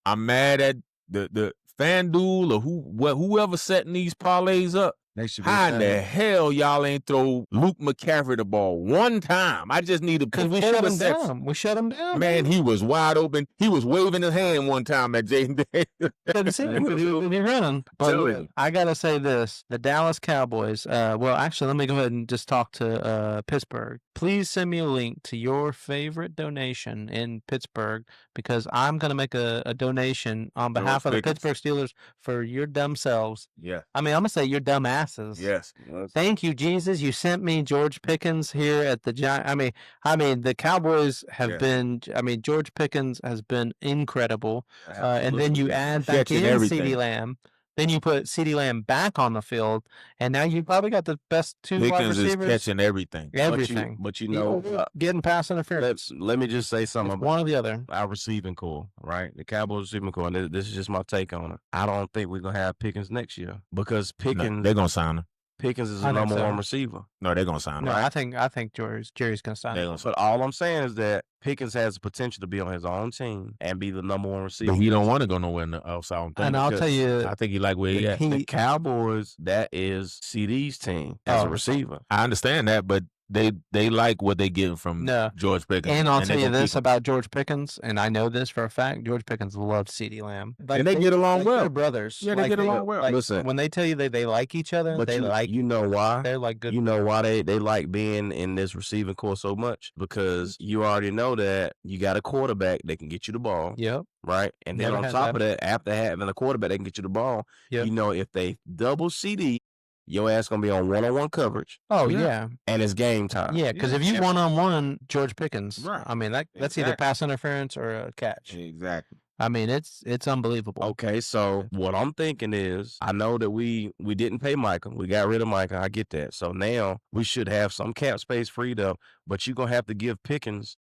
I'm mad at the FanDuel or whoever setting these parlays up. How in the hell y'all ain't throw Luke McCaffrey the ball one time? I just need to because we shut him down. We shut him down. Man, he was wide open. He was waving his hand one time at Jaden Daniels. Couldn't see him. He was running. But I gotta say this: the Dallas Cowboys. Well, actually, let me go ahead and just talk to Pittsburgh. Please send me a link to your favorite donation in Pittsburgh because I'm gonna make a donation on behalf of the Pittsburgh Steelers for your dumb selves. Yeah. I mean, I'm gonna say your dumb asses. Yes. Thank you, Jesus. You sent me George Pickens here at the Giants. I mean, the Cowboys have been. I mean, George Pickens has been incredible. And then you add back in CeeDee Lamb. Then you put CeeDee Lamb back on the field, and now you probably got the best two wide receivers. Pickens is catching everything. Everything. But you know, getting pass interference. Let me just say something about one or the other. Our receiving core, right? The Cowboys receiving core, and this is just my take on it. I don't think we're going to have Pickens next year because Pickens... No, they're going to sign him. Pickens is the number one receiver. No, they're gonna sign him. No, I think Jerry's gonna sign him. But all I'm saying is that Pickens has the potential to be on his own team and be the number one receiver. But he don't want to go nowhere else. I don't think. And I'll tell you, I think he like where he at. The Cowboys, that is CD's team as a receiver. I understand that, but they like what they getting from George Pickens. And I'll tell you this about George Pickens, and I know this for a fact. George Pickens loves CeeDee Lamb. Like, and they get along well. They're brothers. Yeah, they get along well. Listen, when they tell you they like each other, but you know why? They're like good. You know why they like being in this receiving corps so much? Because you already know that you got a quarterback that can get you the ball. Yep. Right? And then on top of that, after having a quarterback that can get you the ball, you know, if they double CD, your ass gonna be on one-on-one coverage. Oh yeah, and it's game time. Yeah, because if you one-on-one George Pickens, right. I mean that's either pass interference or a catch. Exactly. I mean it's unbelievable. Okay, so what I'm thinking is, I know that we didn't pay Micah, we got rid of Micah. I get that. So now we should have some cap space freed up, but you're gonna have to give Pickens.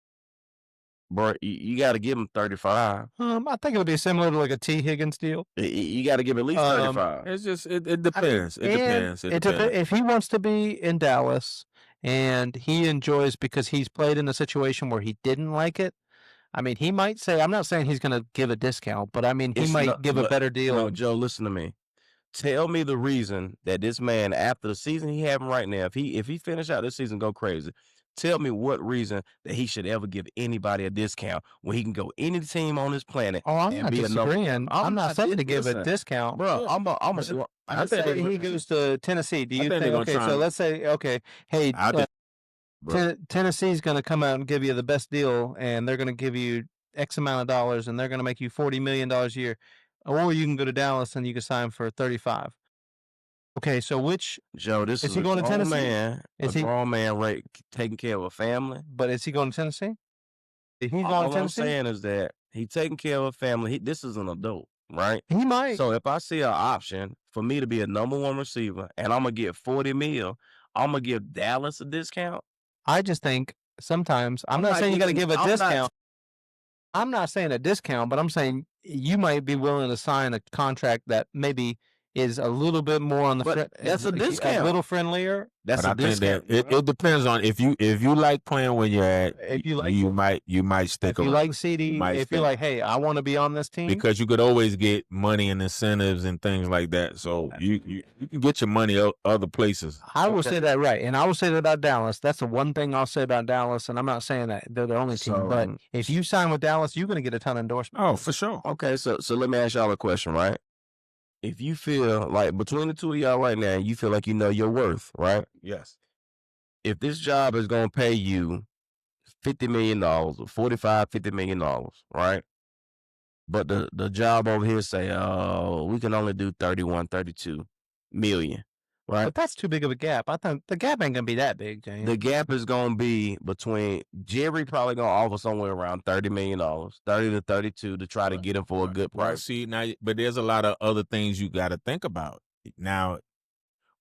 Bro, you got to give him 35. I think it would be similar to like a T. Higgins deal. You got to give at least 35. It's just it depends. It depends. If he wants to be in Dallas and he enjoys because he's played in a situation where he didn't like it, I mean, he might say, I'm not saying he's going to give a discount, but I mean, he might give a better deal. No, Joe, listen to me. Tell me the reason that this man, after the season he having right now, if he finish out this season, go crazy. Tell me what reason that he should ever give anybody a discount when he can go any team on this planet. Oh, I'm not disagreeing. I'm not saying to give a discount, bro. I say he goes to Tennessee. Do you think? Okay, so let's say, hey, Tennessee's going to come out and give you the best deal, and they're going to give you X amount of dollars, and they're going to make you $40 million a year, or you can go to Dallas and you can sign for 35. Okay, so which Joe? This is he going to Tennessee? Man, is a grown man taking care of a family. But is he going to Tennessee? If he's going All to Tennessee, I'm saying is that he's taking care of a family. This is an adult, right? He might. So if I see an option for me to be a number one receiver and I'm gonna get $40 million, I'm gonna give Dallas a discount. I just think sometimes I'm not saying you got to give a discount. I'm not saying a discount, but I'm saying you might be willing to sign a contract that maybe is a little bit more on the that's a discount. A little friendlier. That's a discount. It depends on if you like playing where you're at. If you like, you might stick around. If you like CD, if you're like, hey, I want to be on this team, because you could always get money and incentives and things like that. So you can get your money other places. I will say that right, and I will say that about Dallas. That's the one thing I'll say about Dallas, and I'm not saying that they're the only team, but if you sign with Dallas, you're going to get a ton of endorsements. Oh, for sure. Okay, so let me ask y'all a question, right? If you feel like between the two of y'all right now, you feel like you know your worth, right? Yes. If this job is going to pay you $50 million or $50 million, right? But the job over here say, oh, we can only do 31, 32 million, right? But that's too big of a gap. I think the gap ain't going to be that big, James. The gap is going to be between Jerry probably going to offer somewhere around $30 million, 30 to 32 to try to get him for a good price. Right. See, now, but there's a lot of other things you got to think about. Now,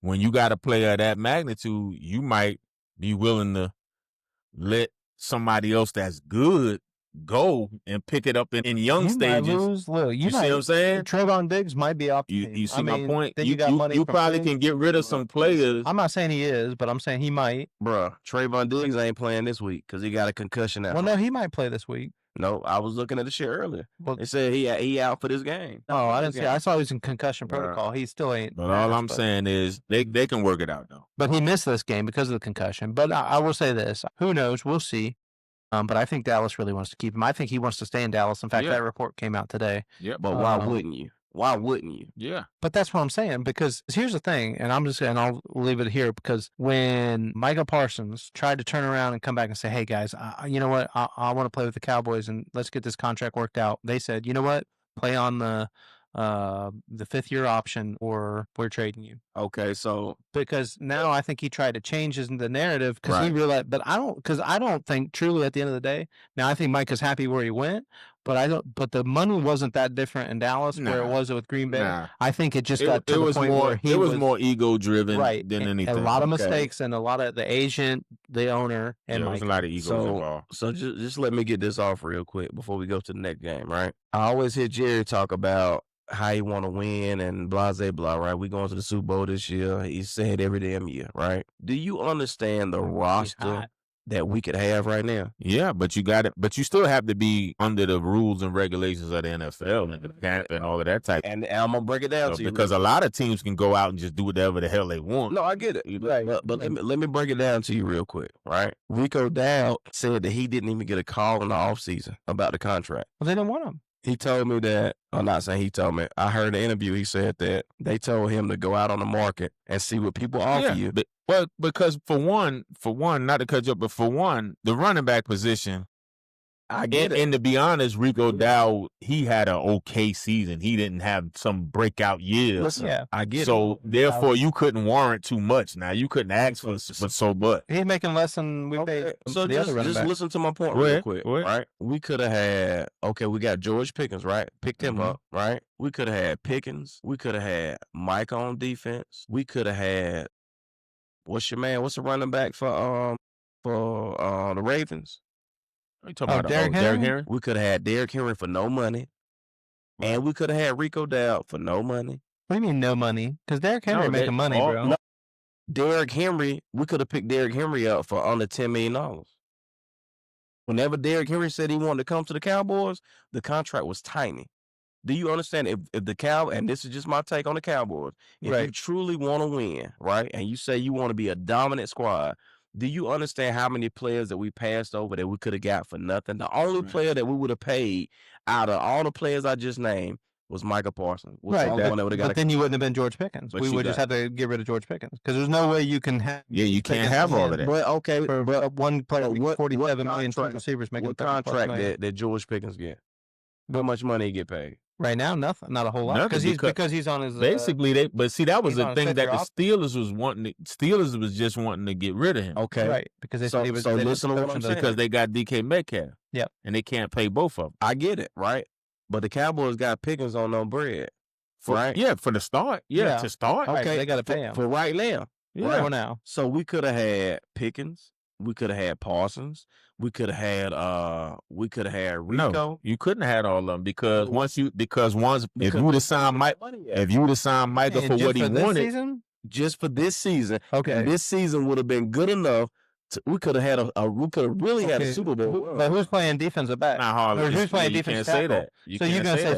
when you got a player of that magnitude, you might be willing to let somebody else that's good go and pick it up in young stages. You see what I'm saying? Trayvon Diggs might be off. You see my point? You got money. You probably can get rid of some players. I'm not saying he is, but I'm saying he might. Bruh, Trayvon Diggs ain't playing this week because he got a concussion. No, he might play this week. No, I was looking at the shit earlier. Well, they said he out for this game. Oh, I didn't see. I saw he was in concussion protocol. He still ain't. But all I'm saying is they can work it out though. But he missed this game because of the concussion. But I will say this: who knows? We'll see. But I think Dallas really wants to keep him. I think he wants to stay in Dallas. In fact, that report came out today. Yeah. But why wouldn't you? Why wouldn't you? Yeah. But that's what I'm saying, because here's the thing, and I'll leave it here, because when Micah Parsons tried to turn around and come back and say, hey, guys, you know what? I want to play with the Cowboys, and let's get this contract worked out. They said, you know what? Play on the 5th-year option, or we're trading you. Okay, so because now I think he tried to change the narrative because he realized, but I don't think truly at the end of the day. Now I think Micah's happy where he went, but the money wasn't that different in Dallas where it was with Green Bay. I think it just got to the point where it was more ego driven than anything. A lot of mistakes and a lot of the agent, the owner, and there was a lot of egos involved. So just let me get this off real quick before we go to the next game, right? I always hear Jerry talk about how he want to win and blah, blah, blah, right? We going to the Super Bowl this year. He said every damn year, right? Do you understand the roster that we could have right now? Yeah, but you got it. But you still have to be under the rules and regulations of the NFL and the camp and all of that type. And I'm gonna break it down to you because a lot of teams can go out and just do whatever the hell they want. No, I get it. Right. But let me break it down to you real quick, right? Rico Dowd said that he didn't even get a call in the offseason about the contract. Well, they didn't want him. He told me that, I'm not saying he told me, I heard the interview, he said that they told him to go out on the market and see what people offer you. Well, because for one, not to cut you up, but for one, the running back position, I get it. And to be honest, Rico Dowd, he had an okay season. He didn't have some breakout year. Listen, I get it. So therefore, you couldn't warrant too much. Now you couldn't ask for so much. He's making less than we paid. So the other running just back. listen to my point real quick, right? We could have had, we got George Pickens, right? Picked him up, right? We could have had Pickens. We could have had Mike on defense. We could have had, what's the running back for the Ravens? You talking about Derrick Henry? We could have had Derrick Henry for no money, and we could have had Rico Dowd for no money. What do you mean no money? Because Derrick Henry making money, bro. No, Derrick Henry, we could have picked Derrick Henry up for under $10 million. Whenever Derrick Henry said he wanted to come to the Cowboys, the contract was tiny. Do you understand? If the and this is just my take on the Cowboys, if you truly want to win, right, and you say you want to be a dominant squad, do you understand how many players that we passed over that we could have got for nothing? The only player that we would have paid out of all the players I just named was Micah Parsons. But then you wouldn't have been George Pickens. We would just have to get rid of George Pickens because there's no way you can have. Yeah, you can't have all of that. But one player, 47 million receivers making what contract that George Pickens get? How much money he get paid? Right now, nothing, not a whole lot, because he's on his. Basically, but see, that was the thing that the Steelers was wanting. Steelers was just wanting to get rid of him. Okay, right, because they said he was. So listen to what I'm saying. Because they got DK Metcalf. Yep, and they can't pay both of them. I get it, right? But the Cowboys got Pickens on no bread, right? Yeah, for the start. Yeah, to start. Okay, so they got to pay him for right now. Yeah, right now. So we could have had Pickens. We could have had Parsons. We could have had Rico. No, you couldn't have had all of them because if you would have signed Micah for what he wanted, just for this season, okay, this season would have been good enough. We could have had we could have really had a Super Bowl. But who's playing defensive back? Not hardly. Who's playing defensive tackle? Say that. So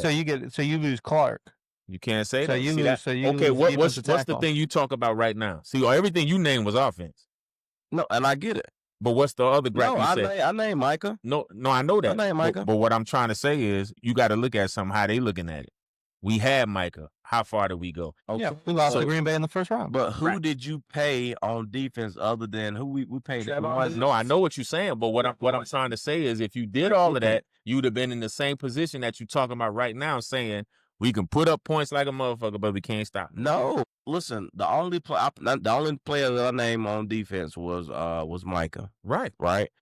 you're gonna say you lose Clark. You can't say so that. You lose, so you okay, lose what's the thing you talk about right now? See, everything you named was offense. No, and I get it. But what's the other graph you said? I named Micah. No, I know that. I named Micah. But what I'm trying to say is you got to look at something, how they looking at it. We had Micah. How far did we go? Okay. Yeah, we lost to Green Bay in the first round. But who did you pay on defense other than who we paid? No, I know what you're saying, but what I'm trying to say is if you did all of that, you'd have been in the same position that you're talking about right now, saying we can put up points like a motherfucker, but we can't stop. No, listen. The only player that I named on defense was Micah. Right.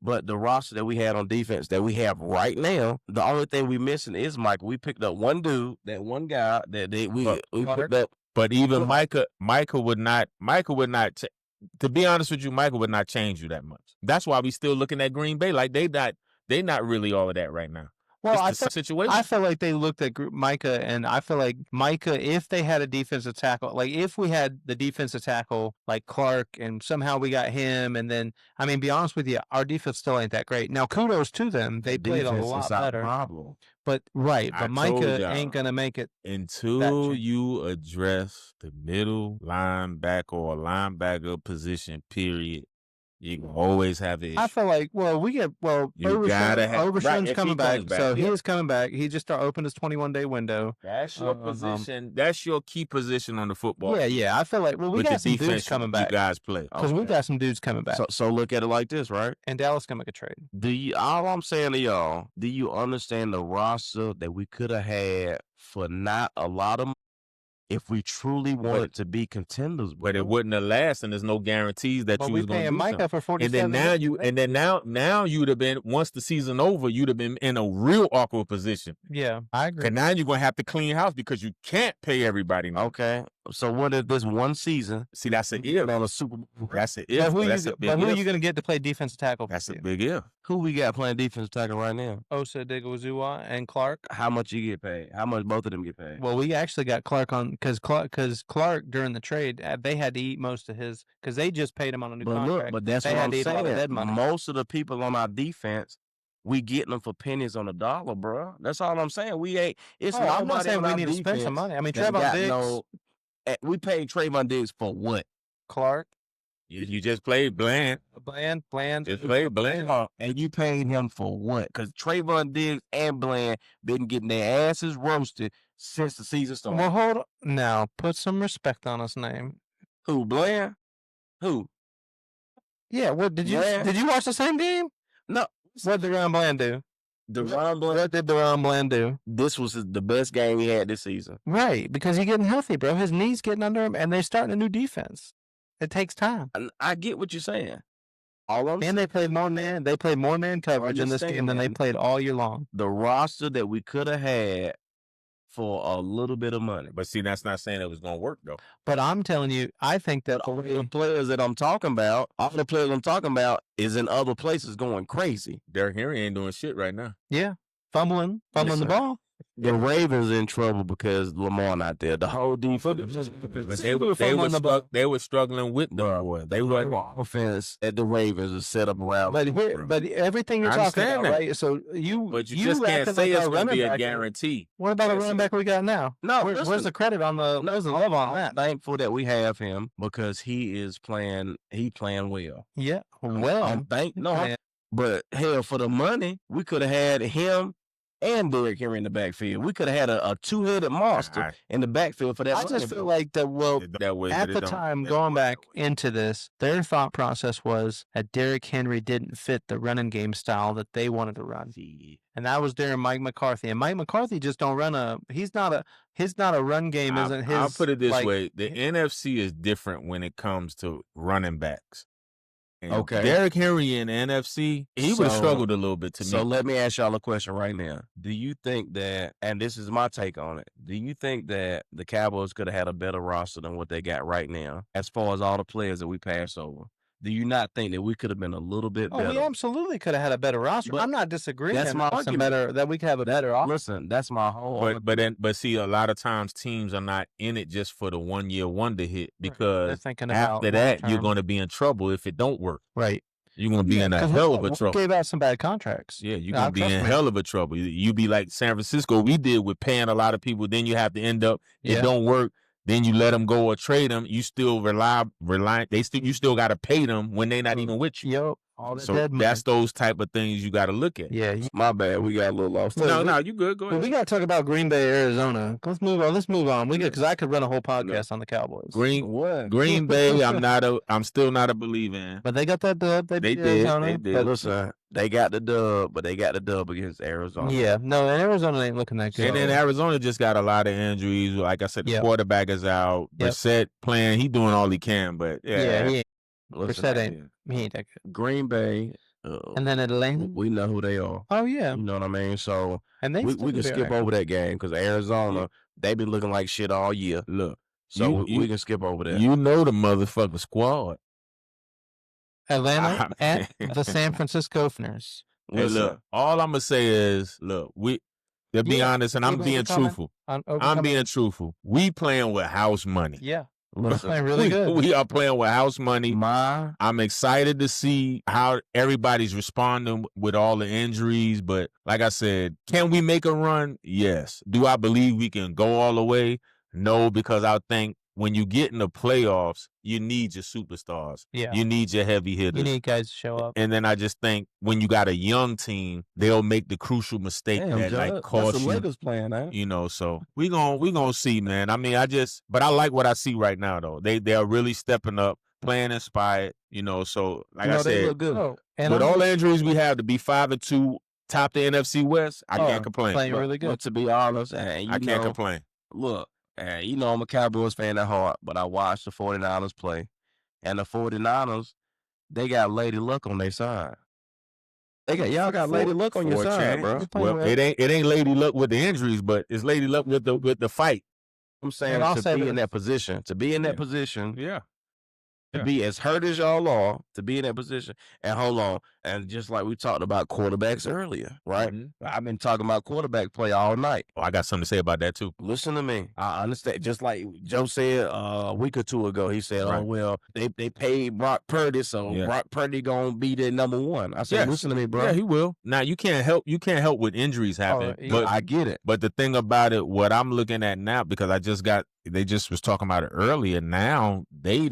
But the roster that we had on defense that we have right now, the only thing we missing is Micah. We picked up one dude, that one guy that we picked up. But even Micah would not. To be honest with you, Micah would not change you that much. That's why we still looking at Green Bay like they not really all of that right now. Well, I feel like they looked at Micah, and I feel like Micah, if they had a defensive tackle, like if we had the defensive tackle like Clark, and somehow we got him, and then, I mean, be honest with you, our defense still ain't that great. Now, kudos to them. They played a lot better. But Micah ain't going to make it. Until you address the middle linebacker or linebacker position, period. You can always have it. I feel like, Overshown's coming back. So he is coming back. He just opened his 21-day window. That's your position. That's your key position on the football. Yeah. I feel like, we got some dudes coming back. You guys play. Because we got some dudes coming back. So look at it like this, right? And Dallas can make a trade. All I'm saying to y'all, do you understand the roster that we could have had for not a lot of money? If we truly wanted to be contenders, but it wouldn't have lasted, and there's no guarantees that you was going to do Micah for 47. And then now you'd have been, once the season over, you'd have been in a real awkward position. Yeah, I agree. And now you're going to have to clean house because you can't pay everybody now. Okay, So what if this one season? See, that's an if. On a Super Bowl. That's an if. But who are you going to get to play defensive tackle? That's a big if. Who we got playing defensive tackle right now? Osa Digawazua and Clark. How much you get paid? How much both of them get paid? Well, we actually got Clark on because Clark during the trade they had to eat most of his because they just paid him on a new contract. But that's what I'm saying. Most of the people on our defense, we getting them for pennies on the dollar, bro. That's all I'm saying. We ain't. I'm not saying we need to spend some money. I mean, Trayvon Diggs. We paid Trayvon Diggs for what? Clark. You just played Bland. Bland. Just played Bland. And you paid him for what? Because Trayvon Diggs and Bland been getting their asses roasted since the season started. Well, hold on. Now, put some respect on his name. Who, Bland? Who? Yeah, what did you watch the same game? No. What did Deron Bland do? What did Deron Bland do? This was the best game he had this season. Right, because he's getting healthy, bro. His knees getting under him, and they're starting a new defense. It takes time. I get what you're saying. And they played more man. They played more man coverage in this game than they played all year long. The roster that we could have had for a little bit of money. But see, that's not saying it was going to work, though. But I'm telling you, I think that all the players that I'm talking about, is in other places going crazy. Derrick Henry ain't doing shit right now. Yeah, fumbling the ball. The Ravens in trouble because Lamar not there. The whole defense. They were struggling with the They were offense at the Ravens is set up around. But everything you're talking about, right? So you just can't say it's going to be a guarantee. What about the running back we got now? No, where's the credit on the? Where's the love on that? Thankful that we have him because he is playing. He playing well. Yeah, well, but hell, for the money, we could have had him and Derrick Henry in the backfield. We could have had a two-headed monster in the backfield for that. I just feel like that. Well, at the time, going back into this, their thought process was that Derrick Henry didn't fit the running game style that they wanted to run, and that was during Mike McCarthy. And Mike McCarthy just don't run a. He's not a run game. Isn't his? I'll put it this way: the NFC is different when it comes to running backs. Okay. Derrick Henry in the NFC, he would have struggled a little bit to me. So let me ask y'all a question right now. Do you think that, and this is my take on it, do you think that the Cowboys could have had a better roster than what they got right now as far as all the players that we passed over? Do you not think that we could have been a little bit better? We absolutely could have had a better roster. But I'm not disagreeing. That's my argument. That we could have a better roster. Listen, that's my whole. But see, a lot of times teams are not in it just for the 1 year wonder hit because after that you're going to be in trouble if it don't work. Right. You're going to be in a hell of a trouble. We gave out some bad contracts. Yeah, you're going to be in hell of a trouble. You be like San Francisco. We did with paying a lot of people. Then you have to end up it don't work. Then you let them go or trade them. You still reliant. You still got to pay them when they're not even with you. Yep. So that's those type of things you got to look at. Yeah. My bad. We got a little lost. No, you good. Go ahead. We got to talk about Green Bay, Arizona. Let's move on. Because I could run a whole podcast on the Cowboys. Green Bay. I'm still not a believer in. But they got that dub. They did. They did. But listen, they got the dub, but they got the dub against Arizona. Yeah. No, and Arizona ain't looking that good. And then Arizona just got a lot of injuries. Like I said, the quarterback is out. Brissett playing. He doing all he can, but Brissett ain't that good. Green Bay. And then Atlanta. We know who they are. Oh, yeah. You know what I mean? So and we can skip over that game because Arizona, they been looking like shit all year. Look. So we can skip over that. You know the motherfucking squad. Atlanta at the San Francisco 49ers. Hey, look, all I'm going to say is, look, to be honest, and I'm being truthful. I'm being truthful. We playing with house money. Yeah. We're playing really good. We are playing with house money. I'm excited to see how everybody's responding with all the injuries. But like I said, can we make a run? Yes. Do I believe we can go all the way? No, because I think when you get in the playoffs, you need your superstars. Yeah. You need your heavy hitters. You need guys to show up. And then I just think when you got a young team, they'll make the crucial mistake that cost you. Lakers playing, huh? You know, so we gonna see, man. I mean, but I like what I see right now, though. They are really stepping up, playing inspired. You know, so like I said, they look good. With all the injuries we have, to be 5-2, top the NFC West, I can't complain. Playing really good. But to be honest, I can't complain. Look. And you know I'm a Cowboys fan at heart, but I watched the 49ers play. And the 49ers, they got Lady Luck on their side. Y'all got Lady Luck on your side, bro. Well, it ain't Lady Luck with the injuries, but it's Lady Luck with the fight. I'm saying to be in that position, Yeah. to be as hurt as y'all are, to be in that position. And hold on. And just like we talked about quarterbacks earlier, right? Mm-hmm. I've been talking about quarterback play all night. Oh, I got something to say about that too. Listen to me. I understand. Just like Joe said a week or two ago, he said, Right. "Oh well, they paid Brock Purdy, so Brock Purdy gonna be the number one." I said, "Listen to me, bro. Yeah, he will." Now you can't help with injuries happen. But I get it. But the thing about it, what I'm looking at now, because they just was talking about it earlier. Now they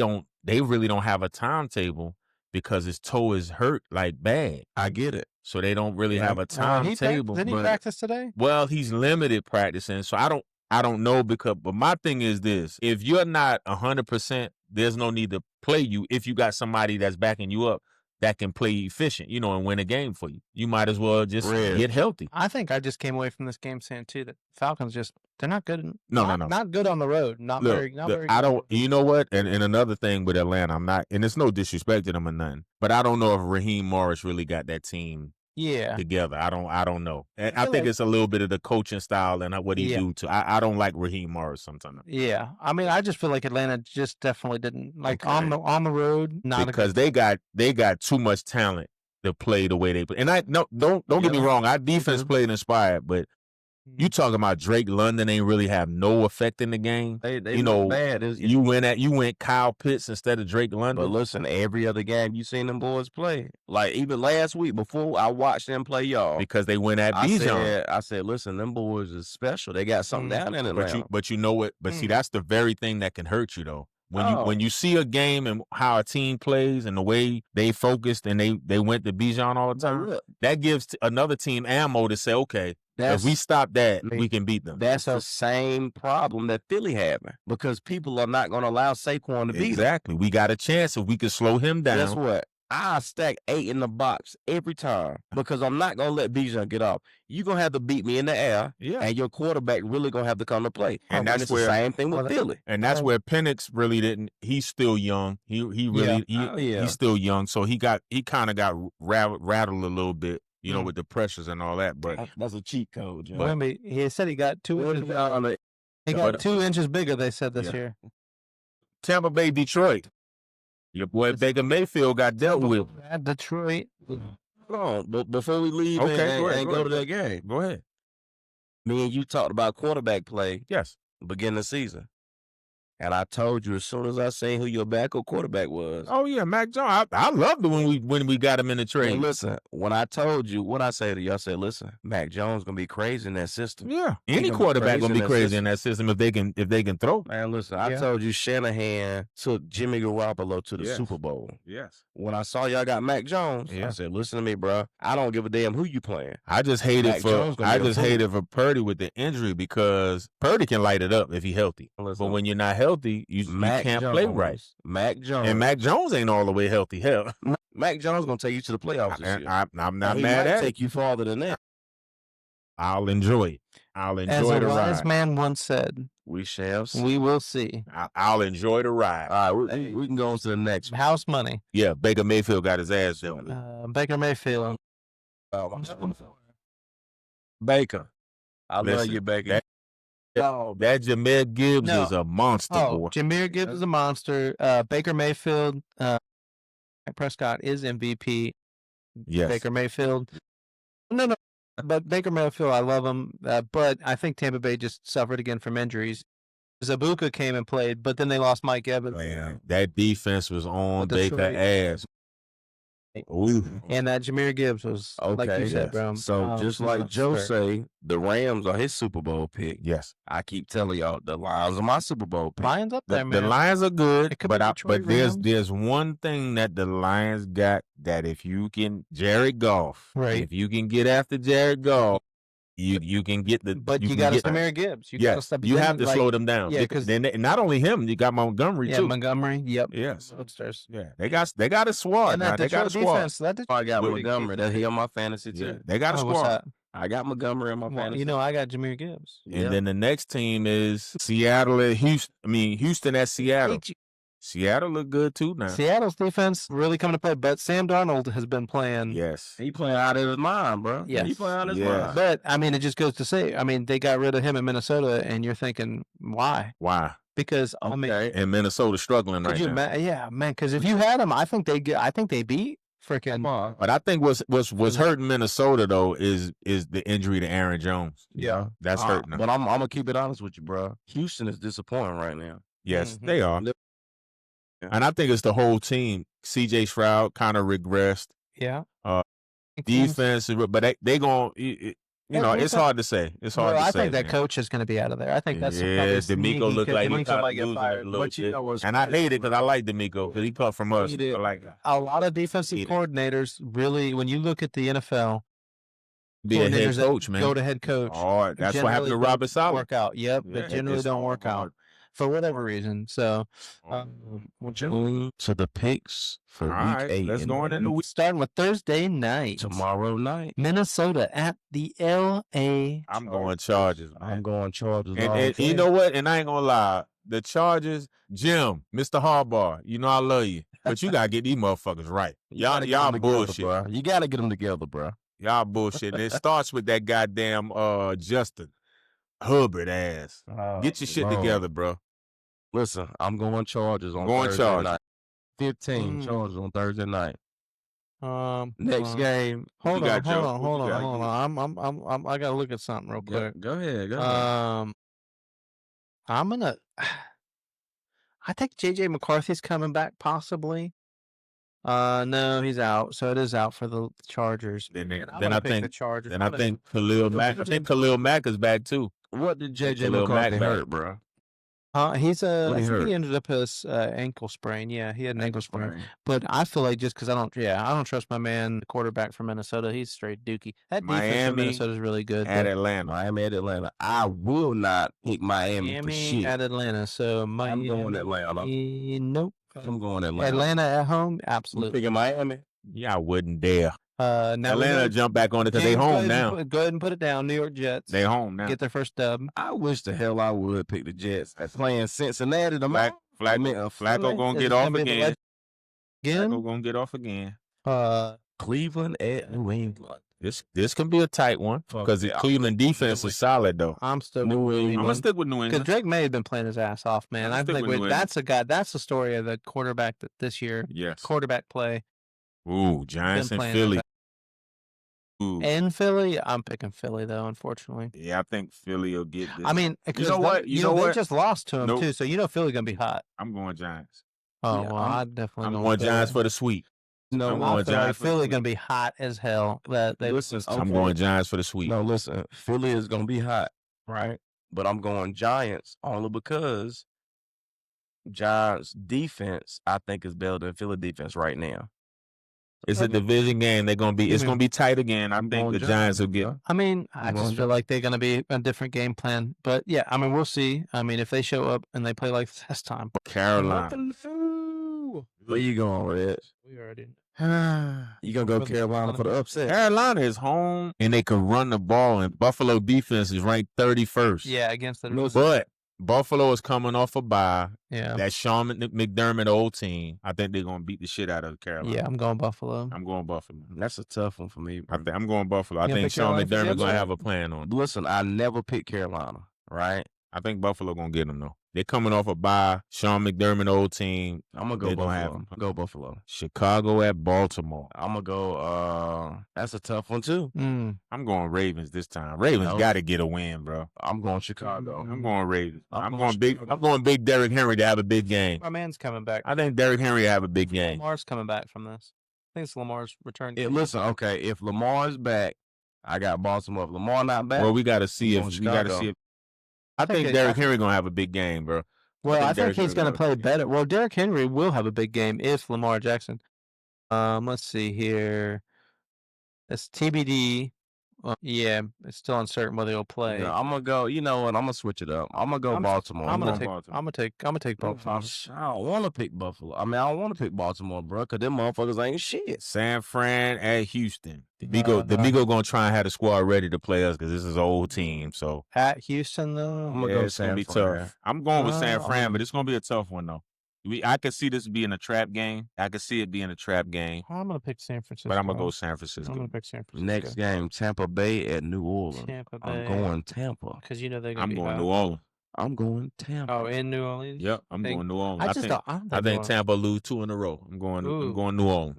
really don't have a timetable because his toe is hurt like bad. I get it. So they don't really have a timetable. Didn't he practice today? Well, he's limited practicing, so I don't know but my thing is this: if you're not 100%, there's no need to play you if you got somebody that's backing you up that can play efficient, and win a game for you. You might as well just get healthy. I think I just came away from this game saying too that Falcons they're not good. No. Not good on the road. Not very good. I don't. You know what? And another thing with Atlanta, I'm not, and it's no disrespect to them or nothing, but I don't know if Raheem Morris really got that team together. I don't know. And I think it's a little bit of the coaching style and what he do to. I don't like Raheem Morris sometimes. Yeah, I mean, I just feel like Atlanta just definitely didn't on the road. Because they got too much talent to play the way they play. And don't get me wrong, our defense played inspired, but you talking about Drake London ain't really have no effect in the game. They bad. You went Kyle Pitts instead of Drake London. But listen, every other game you seen them boys play. Like even last week before I watched them play y'all. Because they went at Bijan. I said, listen, them boys is special. They got something down in Atlanta. But you know what? But see, that's the very thing that can hurt you though. When you see a game and how a team plays and the way they focused and they went to Bijan all the time, that gives another team ammo to say, okay, if we stop that, we can beat them. That's the same problem that Philly having because people are not going to allow Saquon to beat them. Exactly. We got a chance if we can slow him down. Guess what? I stack 8 in the box every time because I'm not going to let Bijan get off. You're going to have to beat me in the air, and your quarterback really going to have to come to play. And that's the same thing with Philly. And that's where Penix really didn't. He's still young. He's still young, so he kind of got rattled a little bit, with the pressures and all that. But that's a cheat code. He said he got 2 inches. He got 2 inches bigger. They said this year. Tampa Bay, Detroit. Your boy Baker Mayfield got dealt with. At Detroit. Hold on, before we leave and go to that game. Go ahead. Me and you talked about quarterback play. Yes. Beginning of the season. And I told you as soon as I seen who your backup quarterback was. Oh yeah, Mac Jones. I loved it when we got him in the trade. Listen, when I told you, what I say to you, I said, listen, Mac Jones gonna be crazy in that system. Yeah, any quarterback gonna be crazy in that system if they can throw. Man, listen, I told you Shanahan took Jimmy Garoppolo to the Super Bowl. Yes. When I saw y'all got Mac Jones, I said, listen to me, bro. I don't give a damn who you playing. I just hated for Purdy with the injury because Purdy can light it up if he's healthy. But when you're not healthy, you can't play right. Mac Jones. And Mac Jones ain't all the way healthy. Hell, Mac Jones going to take you to the playoffs this year. I'm not mad at it. Take you farther than that. I'll enjoy it. I'll enjoy the ride. As a wise man once said, we shall see. We will see. I'll enjoy the ride. All right, we can go on to the next one. House money. Yeah, Baker Mayfield got his ass dealt with. Baker Mayfield. Baker. I love you, Baker. That Jahmyr Gibbs is a monster, boy. Jahmyr Gibbs is a monster. Baker Mayfield, Prescott is MVP. Yes. Baker Mayfield. No. But Baker Mayfield, I love him. But I think Tampa Bay just suffered again from injuries. Zabuka came and played, but then they lost Mike Evans. Man, that defense was on Baker ass. Ooh. And that Jahmyr Gibbs was, like you said, bro. So just like Joe say, the Rams are his Super Bowl pick. Yes. I keep telling y'all, the Lions are my Super Bowl pick. Lions up there, man. The Lions are good, but there's one thing that the Lions got that if you can, Jared Goff, if you can get after Jared Goff, you can get the. But you got Jahmyr Gibbs. You have to slow them down. Yeah, because then not only him, you got Montgomery too. Montgomery. Yep. Yes. Upstairs. Yeah, they got a squad. And They got a squad. I got Montgomery. That's he on my fantasy too. Yeah, they got a squad. I got Montgomery in my fantasy. I got Jahmyr Gibbs. And then the next team is Seattle at Houston. Houston at Seattle. Seattle look good too now. Seattle's defense really coming to play, but Sam Darnold has been playing. Yes. He playing out of his mind, bro. Yes. He playing out of his mind. But, I mean, it just goes to say, I mean, they got rid of him in Minnesota, and you're thinking, why? Why? Because, I mean. And Minnesota struggling right now. Yeah, man, because if you had him, I think they beat freaking. But I think what's hurting Minnesota, though, is the injury to Aaron Jones. Yeah. That's hurting them. But I'm going to keep it honest with you, bro. Houston is disappointing right now. Yes, they are. And I think it's the whole team. C.J. Stroud kind of regressed. Yeah. Defense, but they going to, it's hard to say. It's hard to say. I think that coach is going to be out of there. I think that's D'Amico looked like he might get fired. And I hate it because I like D'Amico because he come from us. I like a lot of defensive coordinators really, when you look at the NFL, be a head coach, man. Go to head coach. Oh, that's what happened to Robert Saleh. Work out. Yep, they generally don't work out. For whatever reason. So, to the picks for week 8. Let's go into week. Starting with Thursday night. Tomorrow night. Minnesota at the L.A. I'm going Chargers. Man. I'm going Chargers. And you know what? And I ain't going to lie. The Chargers, Jim, Mr. Harbaugh, I love you. But you got to get these motherfuckers right. Y'all bullshit. Together, you got to get them together, bro. Y'all bullshit. And it starts with that goddamn Justin Hubbard ass. Get your shit together, bro. Listen, I'm going Chargers on Thursday night. 15 Chargers on Thursday night. Next game. Hold on. I gotta look at something real quick. Go ahead. I'm gonna. I think JJ McCarthy's coming back, possibly. No, he's out. So it is out for the Chargers. Then I think the Chargers. Then I think Khalil Mack. I think Khalil Mack is back too. What did JJ McCarthy hurt, bro? He ended up his ankle sprain. Yeah, he had an ankle sprain. But I feel like just because I don't trust my man, the quarterback from Minnesota. He's straight dookie. That defense from Minnesota is really good. At Atlanta. Miami at Atlanta. I will not pick Miami for shit. At Atlanta. So I'm going Atlanta. Nope. I'm going Atlanta. Atlanta at home? Absolutely. You picking Miami? Yeah, I wouldn't dare. Now Atlanta jump back on it because they home now. Go ahead and put it down. New York Jets. They home now. Get their first dub. I wish the hell I would pick the Jets. Playing Cincinnati tomorrow. Flacco gonna get off again. Flacco gonna get off again. Cleveland at New England. This can be a tight one because the Cleveland defense is solid though. I'm still I'm gonna stick with New England because Drake May has been playing his ass off, man. I think that's a guy. That's the story of the quarterback that this year. Yes. Quarterback play. Ooh, Giants and Philly. In Philly, I'm picking Philly though. Unfortunately. Yeah, I think Philly will get this. I mean, you know what? They just lost to him too, so Philly gonna be hot. I'm going Giants. Oh, well, I definitely. I'm going Giants for the sweep. No, I feel like Philly gonna be hot as hell. I'm going Giants for the sweep. No, listen, Philly is gonna be hot, right? But I'm going Giants only because Giants defense, I think, is better than Philly defense right now. It's a division game. It's gonna be tight again. I think the Giants will get. I mean, I just feel like they're gonna be a different game plan. But yeah, I mean, we'll see. I mean, if they show up and they play like this time. Carolina. Where you going, Red? We already know. You gonna go Carolina for the upset? Carolina is home and they can run the ball, and Buffalo defense is ranked 31st. Yeah, against the. But Buffalo is coming off a bye. Yeah. That Sean McDermott old team. I think they're gonna beat the shit out of Carolina. Yeah, I'm going Buffalo. That's a tough one for me. I'm going Buffalo. I think Sean McDermott's gonna have a plan on it. Listen, I never picked Carolina, right? I think Buffalo gonna get them though. They're coming off a bye. Sean McDermott old team. I'm gonna go Buffalo. Go Buffalo. Chicago at Baltimore. I'm gonna go. That's a tough one too. I'm going Ravens this time. Ravens got to get a win, bro. I'm going Chicago. I'm going Ravens. I'm going big Derrick Henry to have a big game. My man's coming back. I think Derrick Henry have a big game. Lamar's coming back from this. I think it's Lamar's return. Listen, okay, if Lamar's back, I got Baltimore. If Lamar not back, well, we got to see if I think Derrick Henry gonna have a big game, bro. Well, I think he's gonna play better. Well, Derrick Henry will have a big game if Lamar Jackson. Let's see here. It's TBD. Yeah, it's still uncertain whether he'll play. Yeah, I'm gonna go. You know what? I'm gonna switch it up. I'm gonna go Baltimore. I'm gonna take Baltimore. I don't want to pick Buffalo. I mean, I don't want to pick Baltimore, bro, because them motherfuckers ain't shit. San Fran at Houston. The Migo gonna try and have the squad ready to play us because this is an old team. So at Houston though, it's gonna be tough. I'm going with San Fran, but it's gonna be a tough one though. I could see this being a trap game. I could see it being a trap game. I'm going to pick San Francisco. But I'm going to go San Francisco. I'm going to pick San Francisco. Next game, Tampa Bay at New Orleans. Tampa Bay. I'm going Tampa. Because you know they're going to be I'm going New Orleans. I'm going Tampa. Oh, in New Orleans? Yep, I'm going New Orleans. I think Tampa lose 2 in a row. I'm going New Orleans.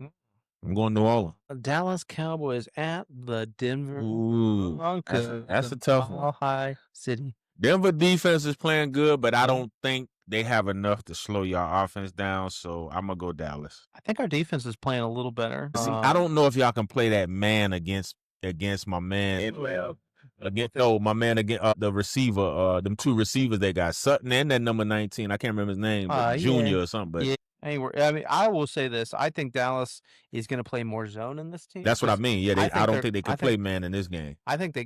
I'm going New Orleans. Dallas Cowboys at the Denver Broncos. That's a tough one. High City. Denver defense is playing good, but I don't think they have enough to slow y'all offense down, so I'm going to go Dallas. I think our defense is playing a little better. See, I don't know if y'all can play that man against my man. My man against the receiver, them 2 receivers they got, Sutton and that number 19. I can't remember his name, Junior or something. But anyway, I mean, I will say this: I think Dallas is going to play more zone in this team. That's what I mean. Yeah, I don't think they could play man in this game. I think they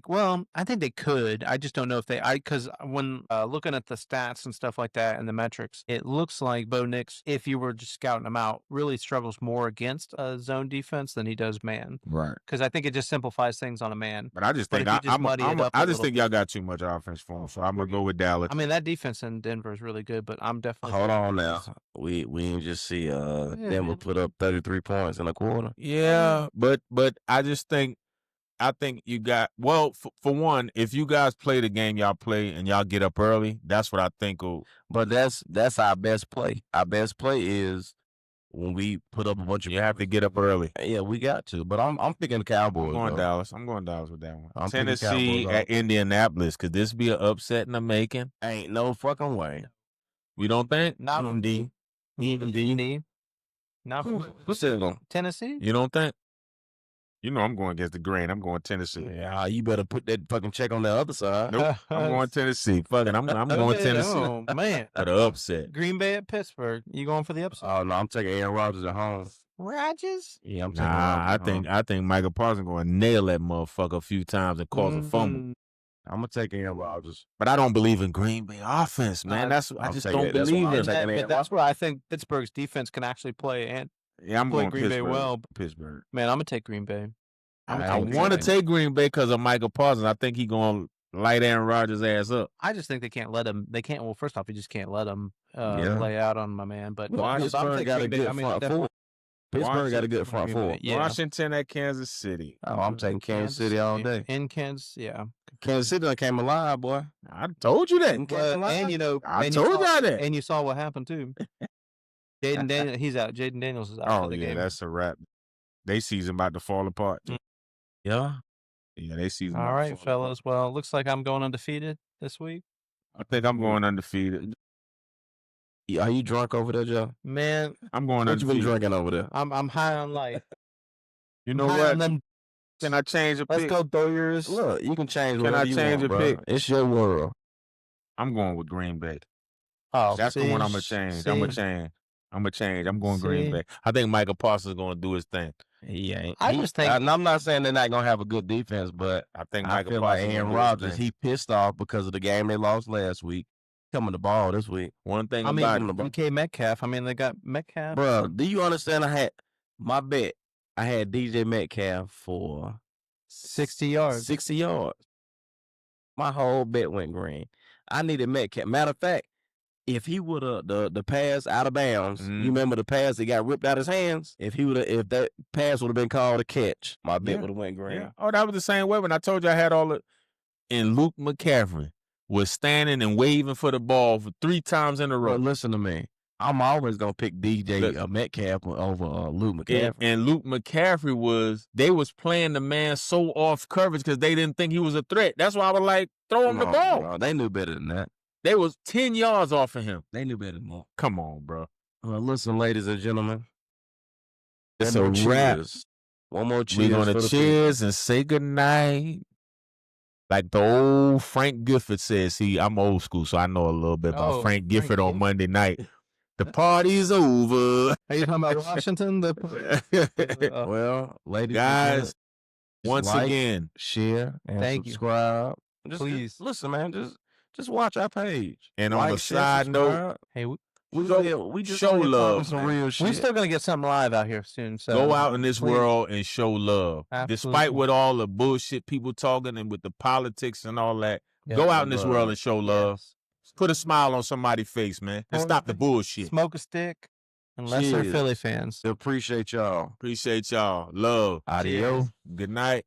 could. I just don't know if they. Because when looking at the stats and stuff like that and the metrics, it looks like Bo Nix, if you were just scouting him out, really struggles more against a zone defense than he does man. Right. Because I think it just simplifies things on a man. But I just think I just think y'all got too much offense for him, so I'm gonna go with Dallas. I mean, that defense in Denver is really good, but I'm definitely hold on now. We didn't just see Denver put up 33 points in a quarter. Yeah, but I just think you got for one, if you guys play the game y'all play and y'all get up early, that's what I think will. But that's our best play. Our best play is when we put up a bunch of. You have to get up early. Yeah, we got to. But I'm picking the Cowboys. I'm going Dallas with that one. Tennessee at Indianapolis. Could this be an upset in the making? Ain't no fucking way. We don't think? Not from D. Not what's it on? Tennessee? You don't think? You know I'm going against the grain. I'm going Tennessee. Yeah, you better put that fucking check on the other side. Nope. I'm going Tennessee. Fuck it. I'm going Tennessee. Oh, man. For the upset. Green Bay at Pittsburgh. You going for the upset? Oh, no. I'm taking Aaron Rodgers at home. Rodgers? Yeah, I'm taking Rodgers I think Michael Parsons going to nail that motherfucker a few times and cause a fumble. I'm going to take Aaron Rodgers. But I don't believe in Green Bay offense, man. I just don't believe in it. That's where I think Pittsburgh's defense can actually play. And I'm going Green Bay well. Pittsburgh. Man, I'm going to take Green Bay. I want to take Green Bay because of Michael Parsons. I think he's going to light Aaron Rodgers' ass up. I just think they can't let him. They can't. Well, first off, you just can't let him play out on my man. But Pittsburgh got a good front four. Pittsburgh got a good front four. Yeah. Washington at Kansas City. Oh, I'm taking Kansas City all day. In Kansas, yeah. Kansas City came alive, boy. I told you that. And I told you that. And you saw what happened too. Jaden Daniels, he's out. Jaden Daniels is out for the game. That's a wrap. They season about to fall apart. Yeah. Yeah, they season. All right, fellas. Well, it looks like I'm going undefeated this week. I think I'm going undefeated. Are you drunk over there, Joe? Man, I'm going undefeated. What you been drinking over there? I'm high on life. You know what? Can I change a pick? Let's go throw yours. Look, you can change. Can I change a pick? It's your world. I'm going with Green Bay. Oh, that's the one I'm gonna change. I'm gonna change. I'm going Green Bay. I think Michael Parsons is gonna do his thing. He ain't. I just think I'm not saying they're not gonna have a good defense, but I think I feel like Aaron Rodgers, he pissed off because of the game they lost last week. Coming the ball this week. One thing about DK Metcalf. I mean, they got Metcalf. Bro, do you understand? I had my bet. I had DJ Metcalf for 60 yards. 60 yards. My whole bet went green. I needed Metcalf. Matter of fact, if he would have the pass out of bounds, you remember the pass that got ripped out his hands? If that pass would have been called a catch, my bet would have went green. Yeah. Oh, that was the same way when I told you I had all the. And Luke McCaffrey was standing and waving for the ball for 3 times in a row. But listen to me. I'm always going to pick DJ Metcalf over Luke McCaffrey. And Luke McCaffrey they was playing the man so off coverage because they didn't think he was a threat. That's why I was like, throw him the ball. Bro, they knew better than that. They was 10 yards off of him. They knew better than that. Come on, bro. Well, listen, ladies and gentlemen. It's a wrap. One more cheers. We're going to cheers and say goodnight. Like the old Frank Gifford says, I'm old school, so I know a little bit about Frank Gifford on Monday night. The party's over. Are you talking about Washington? Well, ladies guys, once again, share and subscribe. Please. Listen, man, just watch our page. And on a side note, hey, we just show love. Some real shit. We're still gonna get something live out here soon. So go out in this world and show love. Absolutely. Despite with all the bullshit people talking and with the politics and all that, go out in this world and show love. Put a smile on somebody's face, man. And stop the bullshit. Smoke a stick. Unless they're Philly fans. Appreciate y'all. Appreciate y'all. Love. Adios. Good night.